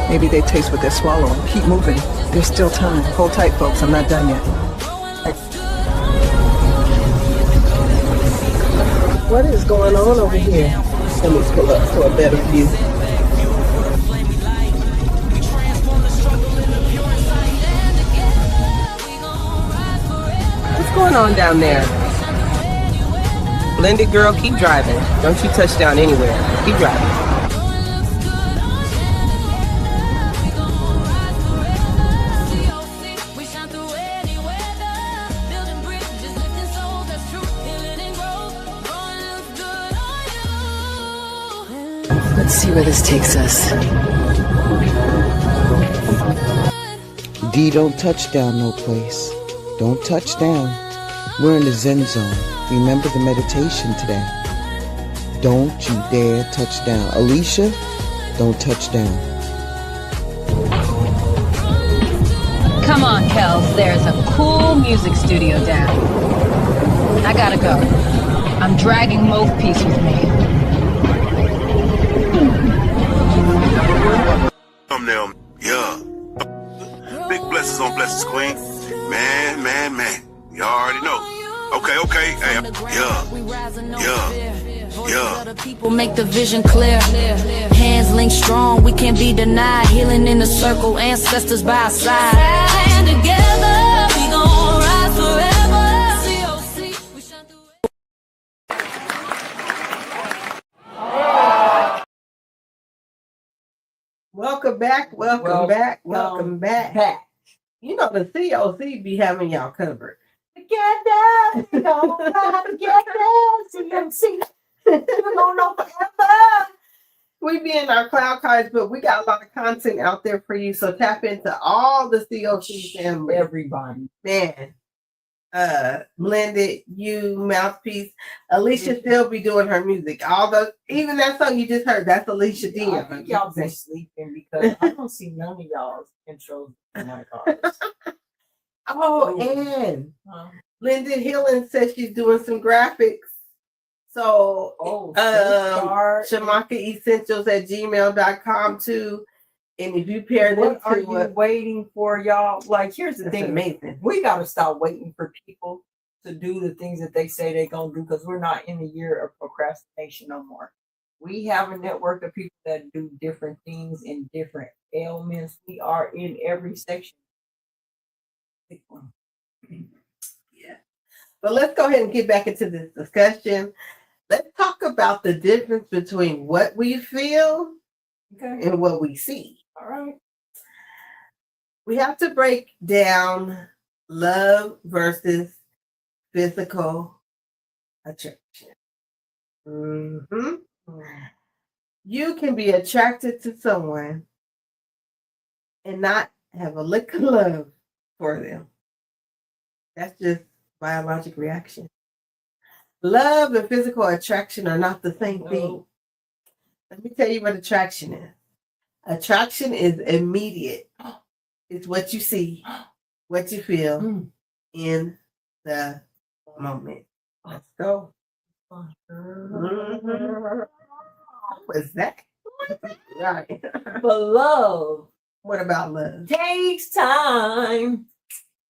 L: Maybe they taste what they're swallowing. Keep moving. There's still time. Hold tight, folks. I'm not done yet.
F: What is going on over here? Let me pull up for a better view. going on down there? Blended girl, keep driving. Don't you touch down anywhere. Keep driving.
M: Let's see where this takes us.
L: D, don't touch down no place. Don't touch down. We're in the Zen zone. Remember the meditation today. Don't you dare touch down. Alicia, don't touch down.
N: Come on, Kellz. There's a cool music studio down. I gotta go. I'm dragging Mouthpiece with me.
O: Thumbnail, yeah. Big blessings on blessings, Queen. Man. You already know. Okay. Hey, yeah.
A: People make the vision clear. Hands linked strong, we can't be denied. Healing in a circle, ancestors by our side. Stand together, we gon' rise forever.
F: Welcome back. You know the COC be having y'all covered. Together, we gon' ride together, COC. We're gonna know forever. We be in our cloud cards, but we got a lot of content out there for you. So tap into all the COCs and
G: everybody.
F: Man. Blended, you, Mouthpiece. Alicia still be doing her music. Even that song you just heard, that's Alicia D.
G: I think y'all be sleeping because I don't see none of y'all's intros in my cards.
F: And Linda Hillen says she's doing some graphics. So ShamakaEssentials@gmail.com too. And if you pair them,
G: what are you waiting for, y'all? Like, here's the thing.
F: Amazing.
G: We got to stop waiting for people to do the things that they say they're going to do because we're not in the year of procrastination no more. We have a network of people that do different things in different ailments. We are in every section.
F: Yeah. But let's go ahead and get back into this discussion. Let's talk about the difference between what we feel and what we see.
G: All right.
F: We have to break down love versus physical attraction. You can be attracted to someone and not have a lick of love for them. That's just biologic reaction. Love and physical attraction are not the same thing. Let me tell you what attraction is. Attraction is immediate. It's what you see, what you feel in the moment. Let's go. What was that? Right.
G: But love.
F: What about love?
G: Takes time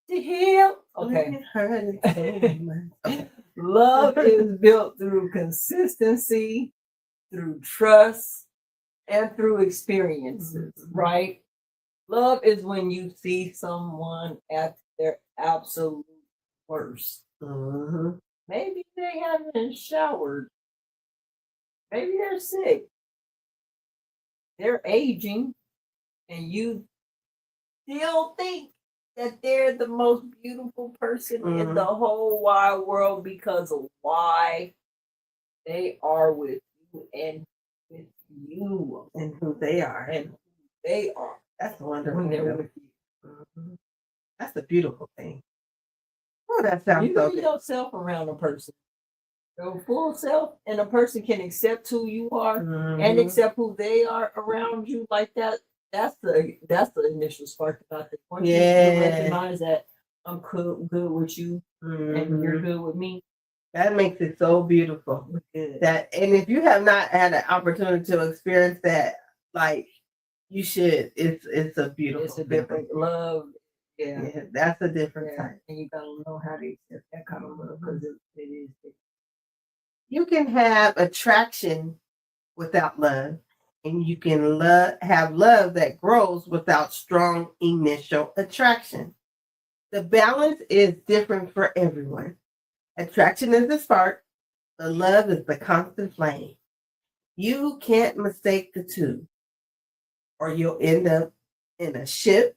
G: to heal. Okay. Love is built through consistency, through trust, and through experiences, right? Love is when you see someone at their absolute worst. Maybe they haven't showered. Maybe they're sick. They're aging, and you still think that they're the most beautiful person in the whole wide world because of why they are with you and with you
F: and who they are. That's wonderful.
G: When they're with you.
F: That's a beautiful thing. Oh, that sounds
G: you
F: so
G: be
F: good.
G: yourself around a person. Your full self, and a person can accept who you are and accept who they are around you like that. That's the initial spark about it. Once you recognize that I'm good with you and you're good with me.
F: That makes it so beautiful. And if you have not had an opportunity to experience that, like you should. It's a beautiful.
G: It's a different love.
F: Yeah, that's a different type.
G: And you gotta know how to accept that kind of love because it is different.
F: You can have attraction without love, and you can have love that grows without strong initial attraction. The balance is different for everyone. Attraction is the spark, but love is the constant flame. You can't mistake the two, or you'll end up in a ship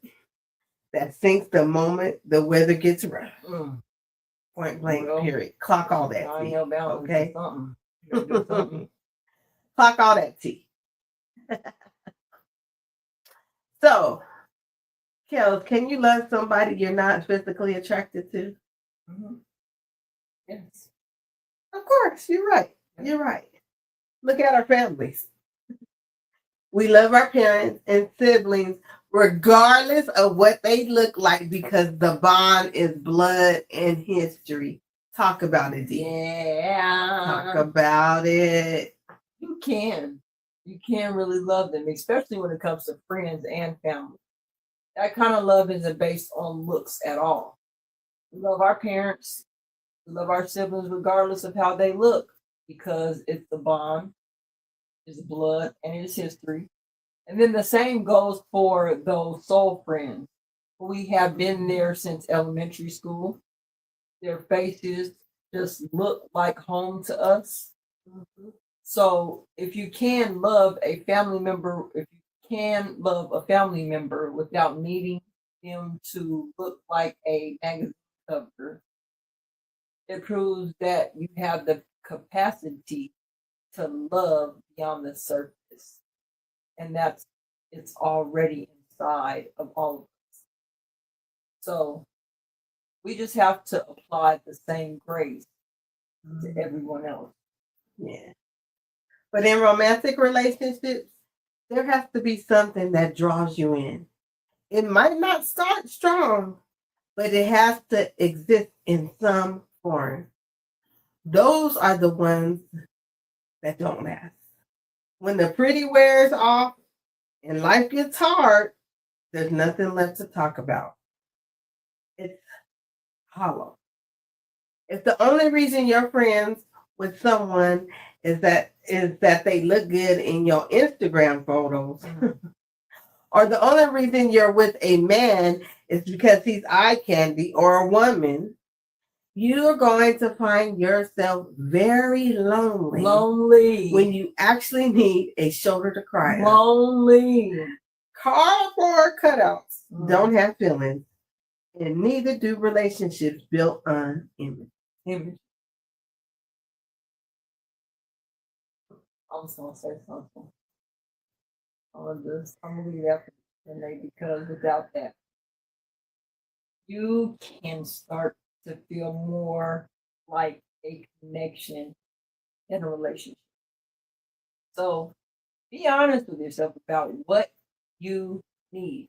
F: that sinks the moment the weather gets rough. Point blank, period. Clock all that tea. Okay? Clock all that tea. So, Kellz, can you love somebody you're not physically attracted to?
G: Yes.
F: Of course, you're right. You're right. Look at our families. We love our parents and siblings regardless of what they look like because the bond is blood and history. Talk about it, D.
G: Yeah.
F: Talk about it.
G: You can really love them, especially when it comes to friends and family. That kind of love isn't based on looks at all. We love our parents, we love our siblings regardless of how they look because it's the bond, it's blood, and it's history. And then the same goes for those soul friends. We have been there since elementary school. Their faces just look like home to us. So if you can love a family member, without needing them to look like a magazine cover, it proves that you have the capacity to love beyond the surface. And it's already inside of all of us. So we just have to apply the same grace to everyone else.
F: Yeah. But in romantic relationships, there has to be something that draws you in. It might not start strong, but it has to exist in some form. Those are the ones that don't last. When the pretty wears off and life gets hard, there's nothing left to talk about. It's hollow. If the only reason you're friends with someone is that they look good in your Instagram photos, or the only reason you're with a man is because he's eye candy, or a woman, you're going to find yourself very lonely when you actually need a shoulder to cry on.
G: Lonely.
F: Cardboard cutouts don't have feelings, and neither do relationships built on image.
G: I was going to say something on this. I'm going to leave that for today because without that, you can start to feel more like a connection in a relationship. So be honest with yourself about what you need.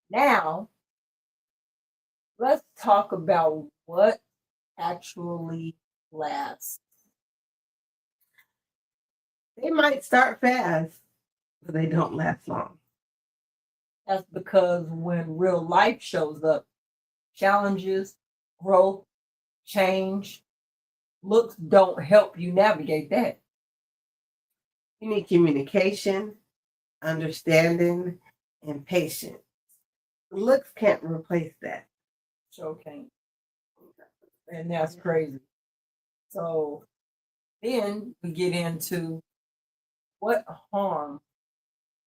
G: Now, let's talk about what actually lasts.
F: They might start fast, but they don't last long.
G: That's because when real life shows up, challenges, growth, change, looks don't help you navigate that.
F: You need communication, understanding, and patience. Looks can't replace that.
G: Sure can't. And that's crazy. So then we get into what harm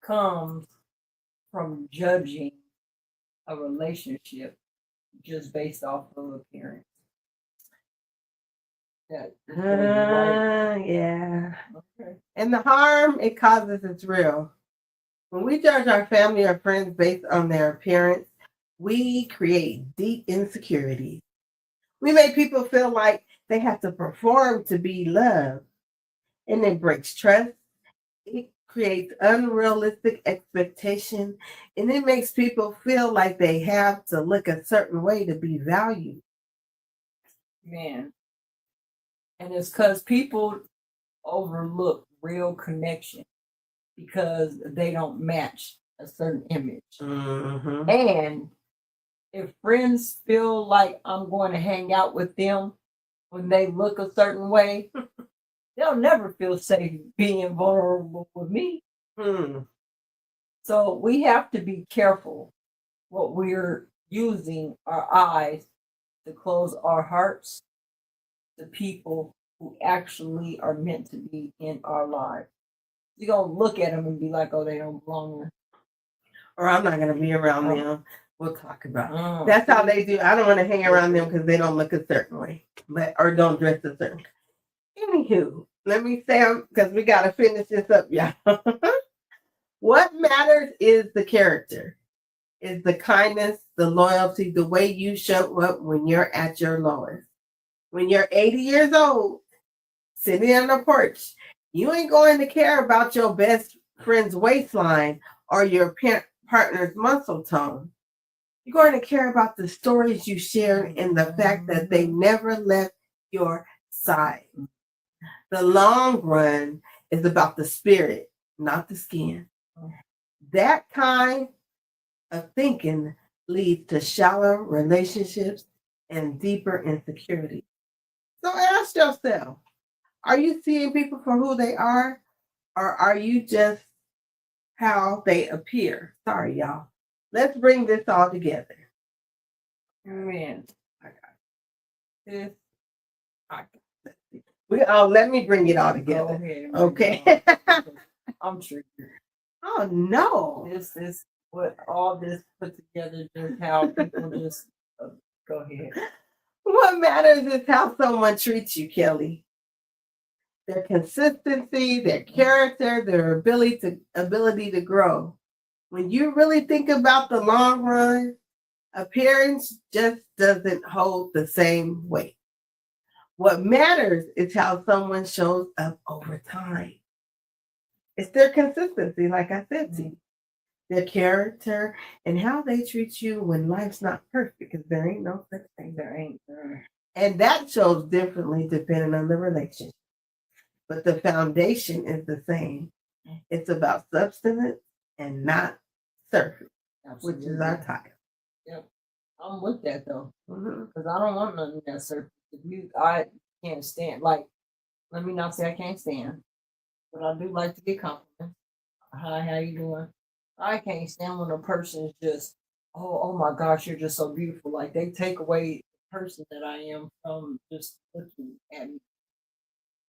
G: comes from judging a relationship just based off of appearance.
F: Yeah. Okay. And the harm it causes is real. When we judge our family or friends based on their appearance, we create deep insecurity. We make people feel like they have to perform to be loved. And it breaks trust. It creates unrealistic expectation. And it makes people feel like they have to look a certain way to be valued.
G: Man. And it's because people overlook real connection because they don't match a certain image.
F: Mm-hmm.
G: And if friends feel like I'm going to hang out with them when they look a certain way, they'll never feel safe being vulnerable with me. So we have to be careful what we're using our eyes to close our hearts to people who actually are meant to be in our lives. You're going to look at them and be like, oh, they don't belong here.
F: Or I'm not going to be around them. We'll talk about it. That's how they do. I don't want to hang around them because they don't look a certain way, or don't dress a certain way. Anywho, let me say, because we got to finish this up, y'all. What matters is the character, is the kindness, the loyalty, the way you show up when you're at your lowest. When you're 80 years old, sitting on the porch, you ain't going to care about your best friend's waistline or your partner's muscle tone. You're going to care about the stories you shared and the fact that they never left your side. The long run is about the spirit, not the skin. That kind of thinking leads to shallow relationships and deeper insecurity. So ask yourself, are you seeing people for who they are, or are you just how they appear? Sorry, y'all. Let's bring this all together.
G: Man, I got this.
F: Let me bring it all together.
G: Ahead,
F: okay.
G: I'm triggered.
F: Oh no.
G: This is what all this put together, just how people just go ahead.
F: What matters is how someone treats you, Kelly. Their consistency, their character, their ability to grow. When you really think about the long run, appearance just doesn't hold the same weight. What matters is how someone shows up over time. It's their consistency, like I said to you. Their character and how they treat you when life's not perfect, because there ain't no such thing. There ain't. And that shows differently depending on the relationship. But the foundation is the same. It's about substance and not surface, which is our title.
G: Yep. I'm with that though. Because I don't want nothing that surface. I can't stand, like, let me not say I can't stand, but I do like to get compliments. Hi, how you doing? I can't stand when a person is just, oh my gosh, you're just so beautiful. Like, they take away the person that I am from just looking at me.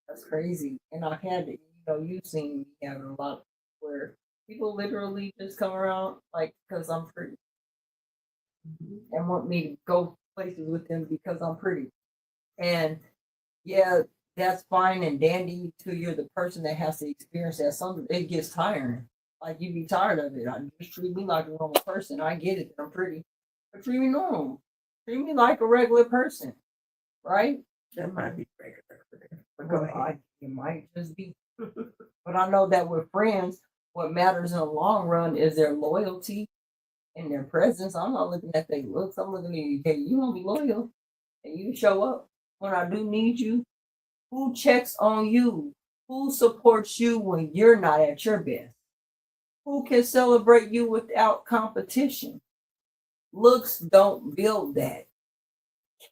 G: That's crazy. And I've had to, you've seen me having a lot where people literally just come around, like, because I'm pretty. And want me to go places with them because I'm pretty. And yeah, that's fine and dandy till you're the person that has to experience that. It gets tiring. Like, you be tired of it. I just treat me like a normal person. I get it. I'm pretty. But treat me normal. Treat me like a regular person. Right?
F: That might be regular. But go ahead.
G: It might just be. But I know that with friends, what matters in the long run is their loyalty and their presence. I'm not looking at their looks. I'm looking at you. Okay, you gonna be loyal and you show up when I do need you. Who checks on you? Who supports you when you're not at your best? Who can celebrate you without competition? Looks don't build that.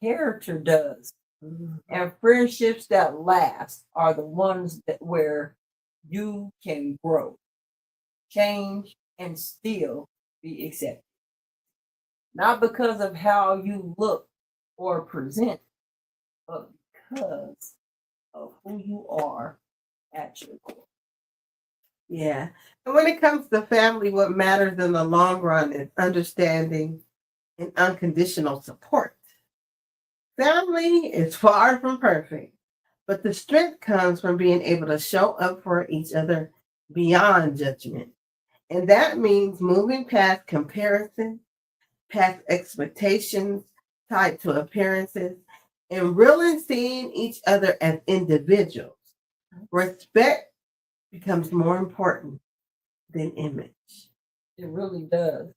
G: Character does. And friendships that last are the ones where you can grow, change, and still be accepted. Not because of how you look or present, but because of who you are at your core.
F: Yeah. And when it comes to family, what matters in the long run is understanding and unconditional support. Family is far from perfect, but the strength comes from being able to show up for each other beyond judgment. And that means moving past comparison, past expectations tied to appearances, and really seeing each other as individuals. Respect becomes more important than image.
G: It really does.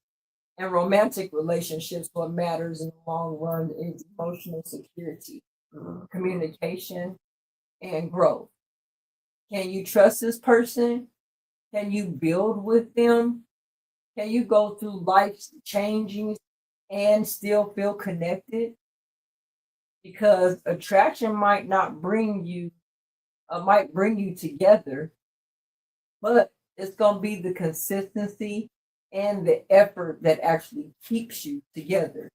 G: And romantic relationships, what matters in the long run is emotional security, communication, and growth. Can you trust this person? Can you build with them? Can you go through life's changing and still feel connected? Because attraction might bring you together, but it's going to be the consistency and the effort that actually keeps you together.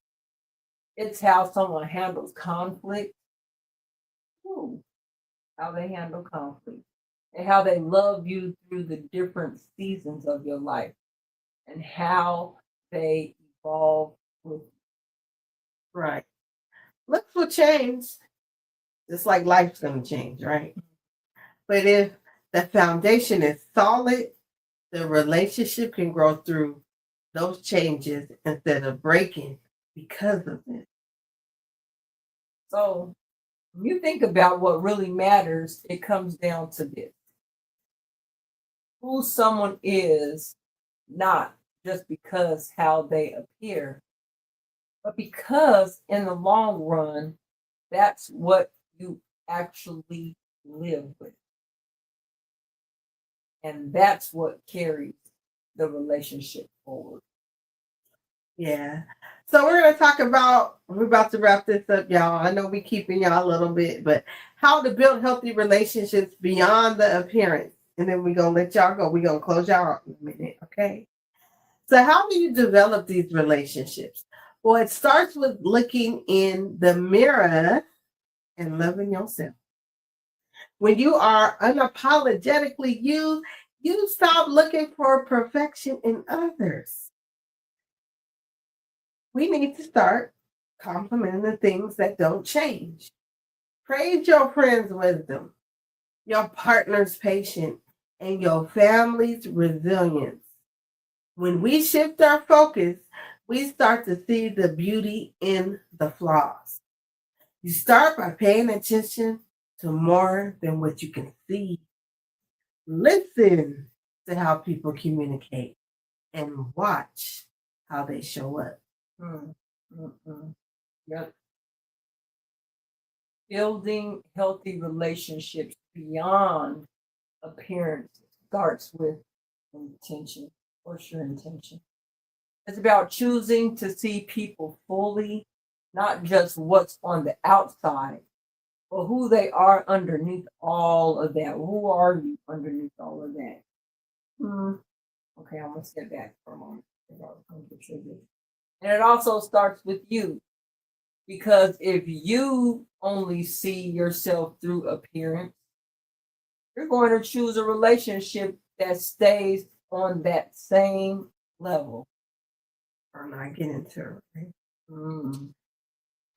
G: It's how someone handles conflict, how they handle conflict, and how they love you through the different seasons of your life, and how they evolve with you.
F: Right. Looks will change, just like life's going to change, right? But if the foundation is solid, the relationship can grow through those changes instead of breaking because of it.
G: So, when you think about what really matters, it comes down to this: who someone is, not just because how they appear, but because in the long run, that's what you actually live with. And that's what carries the relationship forward.
F: Yeah. So we're going to talk about, we're about to wrap this up, y'all. I know we're keeping y'all a little bit, but how to build healthy relationships beyond the appearance. And then we're going to let y'all go. We're going to close y'all out in a minute, okay? So how do you develop these relationships? Well, it starts with looking in the mirror and loving yourself. When you are unapologetically you stop looking for perfection in others. We need to start complimenting the things that don't change. Praise your friend's wisdom, your partner's patience, and your family's resilience. When we shift our focus, we start to see the beauty in the flaws. You start by paying attention to more than what you can see. Listen to how people communicate and watch how they show up.
G: Yep. Building healthy relationships beyond appearance starts with intention. What's your intention? It's about choosing to see people fully, not just what's on the outside, but who they are underneath all of that. Who are you underneath all of that? Okay, I'm going to step back for a moment. And it also starts with you. Because if you only see yourself through appearance, you're going to choose a relationship that stays on that same level.
F: Or not get into it. Right?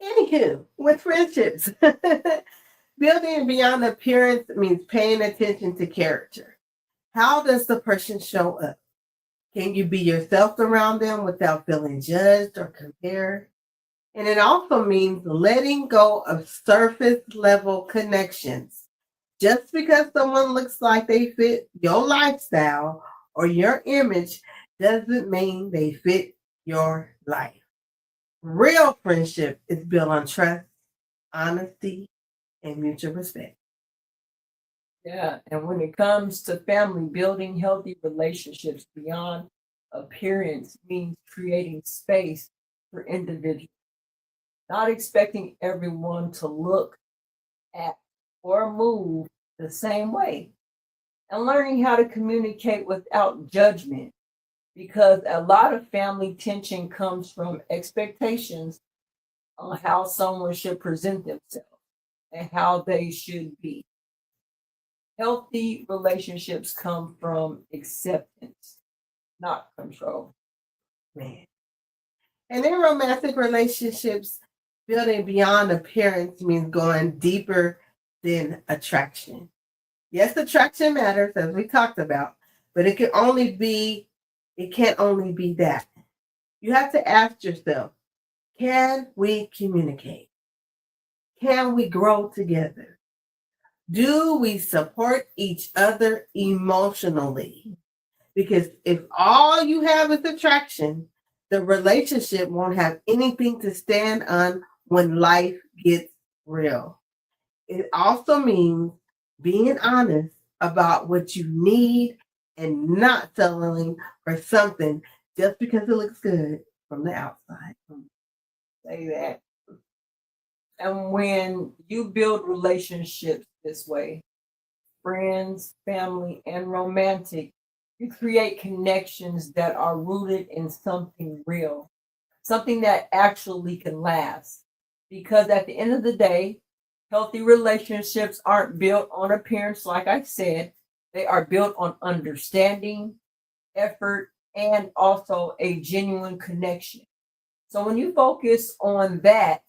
F: Anywho, with friendships, building beyond appearance means paying attention to character. How does the person show up? Can you be yourself around them without feeling judged or compared? And it also means letting go of surface level connections. Just because someone looks like they fit your lifestyle or your image doesn't mean they fit your life. Real friendship is built on trust, honesty, and mutual respect.
G: Yeah, and when it comes to family, building healthy relationships beyond appearance means creating space for individuals, not expecting everyone to look, act, or move the same way, and learning how to communicate without judgment, because a lot of family tension comes from expectations on how someone should present themselves and how they should be. Healthy relationships come from acceptance, not control.
F: Man. And in romantic relationships, building beyond appearance means going deeper than attraction. Yes, attraction matters, as we talked about, but it can't only be that. You have to ask yourself, can we communicate? Can we grow together? Do we support each other emotionally? Because if all you have is attraction, the relationship won't have anything to stand on when life gets real. It also means being honest about what you need and not settling for something just because it looks good from the outside.
G: Say that. And when you build relationships this way, friends, family, and romantic, You create connections that are rooted in something real, something that actually can last. Because at the end of the day, healthy relationships aren't built on appearance, like I said, they are built on understanding, effort, and also a genuine connection. So when you focus on that,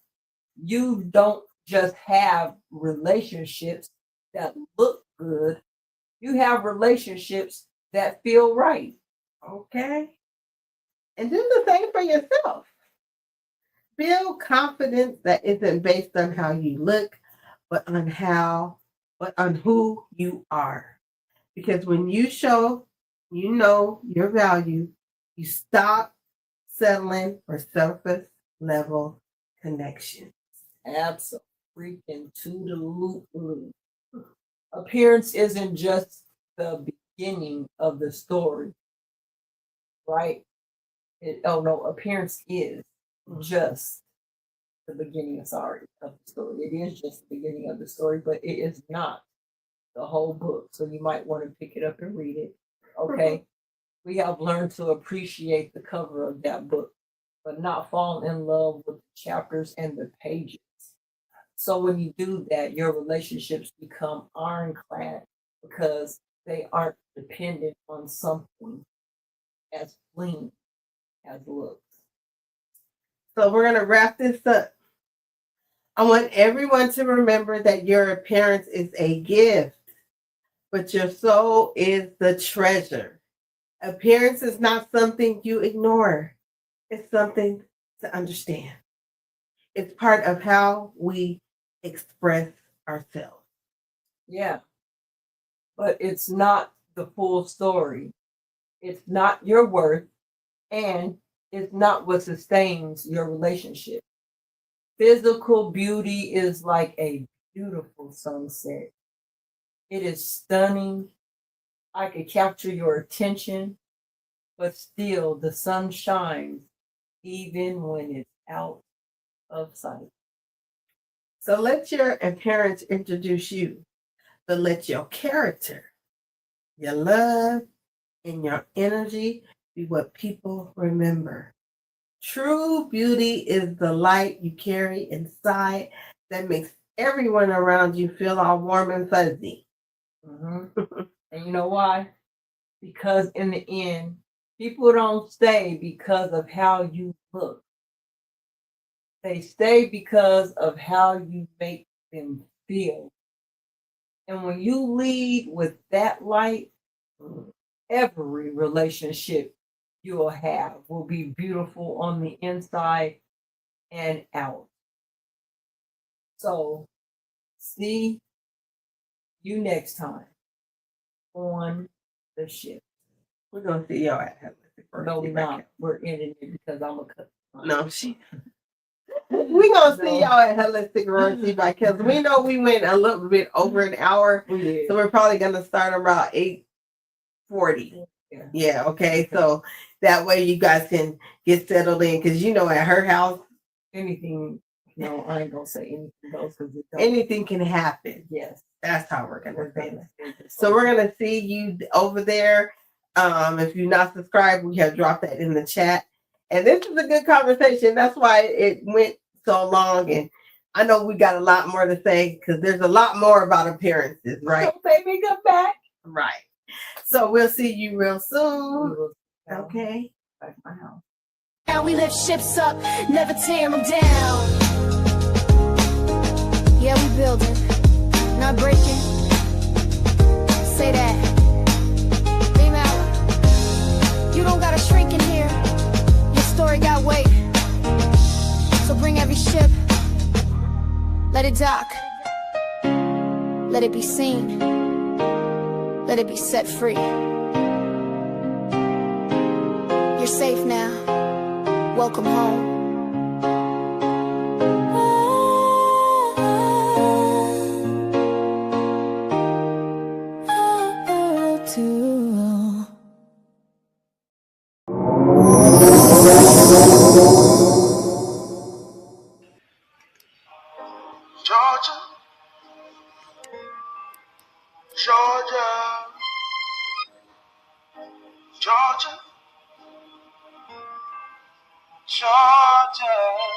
G: you don't just have relationships that look good, you have relationships that feel right.
F: Okay. And do the same for yourself. Build confidence that isn't based on how you look, but on who you are. Because when you show you know your value, you stop settling for surface level connection.
G: Absolutely. Appearance isn't just the beginning of the story, right? Appearance is just the beginning, of the story. It is just the beginning of the story, but it is not the whole book. So you might want to pick it up and read it. Okay. We have learned to appreciate the cover of that book, but not fall in love with the chapters and the pages. So when you do that, your relationships become ironclad because they aren't dependent on something as clean as looks.
F: So we're going to wrap this up. I want everyone to remember that your appearance is a gift, but your soul is the treasure. Appearance is not something you ignore. It's something to understand. It's part of how we express ourselves.
G: Yeah. But it's not the full story. It's not your worth, and it's not what sustains your relationship. Physical beauty is like a beautiful sunset. It is stunning. I could capture your attention, but still the sun shines even when it's out of sight.
F: So let your appearance introduce you, but let your character, your love, and your energy be what people remember. True beauty is the light you carry inside that makes everyone around you feel all warm and fuzzy.
G: Mm-hmm. And you know why? Because in the end, people don't stay because of how you look. They stay because of how you make them feel. And when you lead with that light, every relationship you'll have will be beautiful on the inside and out. So, see you next time on the ship.
F: We're going to see y'all at Holistic.
G: No, we're not. We're ending it because I'm a cut.
F: No, we're going to see y'all at Holistic Royalty by Kellz. We know we went a little bit over an hour, so we're probably going to start about 8:40. Yeah, okay. So that way you guys can get settled in because at her house,
G: anything, I ain't going to say anything else because
F: anything can happen.
G: Yes.
F: That's how we're going to say it. So we're going to see you over there. If you're not subscribed, we have dropped that in the chat. And this is a good conversation. That's why it went so long. And I know we got a lot more to say because there's a lot more about appearances, right?
G: So baby, come back.
F: Right. So we'll see you real soon. Okay.
G: Back to my house.
E: Now we lift ships up, never tear them down. Yeah, we building, not breaking. Say that. Female, you don't gotta shrink in here. Your story got weight. So bring every ship. Let it dock. Let it be seen. Let it be set free. You're safe now. Welcome home.
C: Georgia, Georgia, Georgia, Georgia.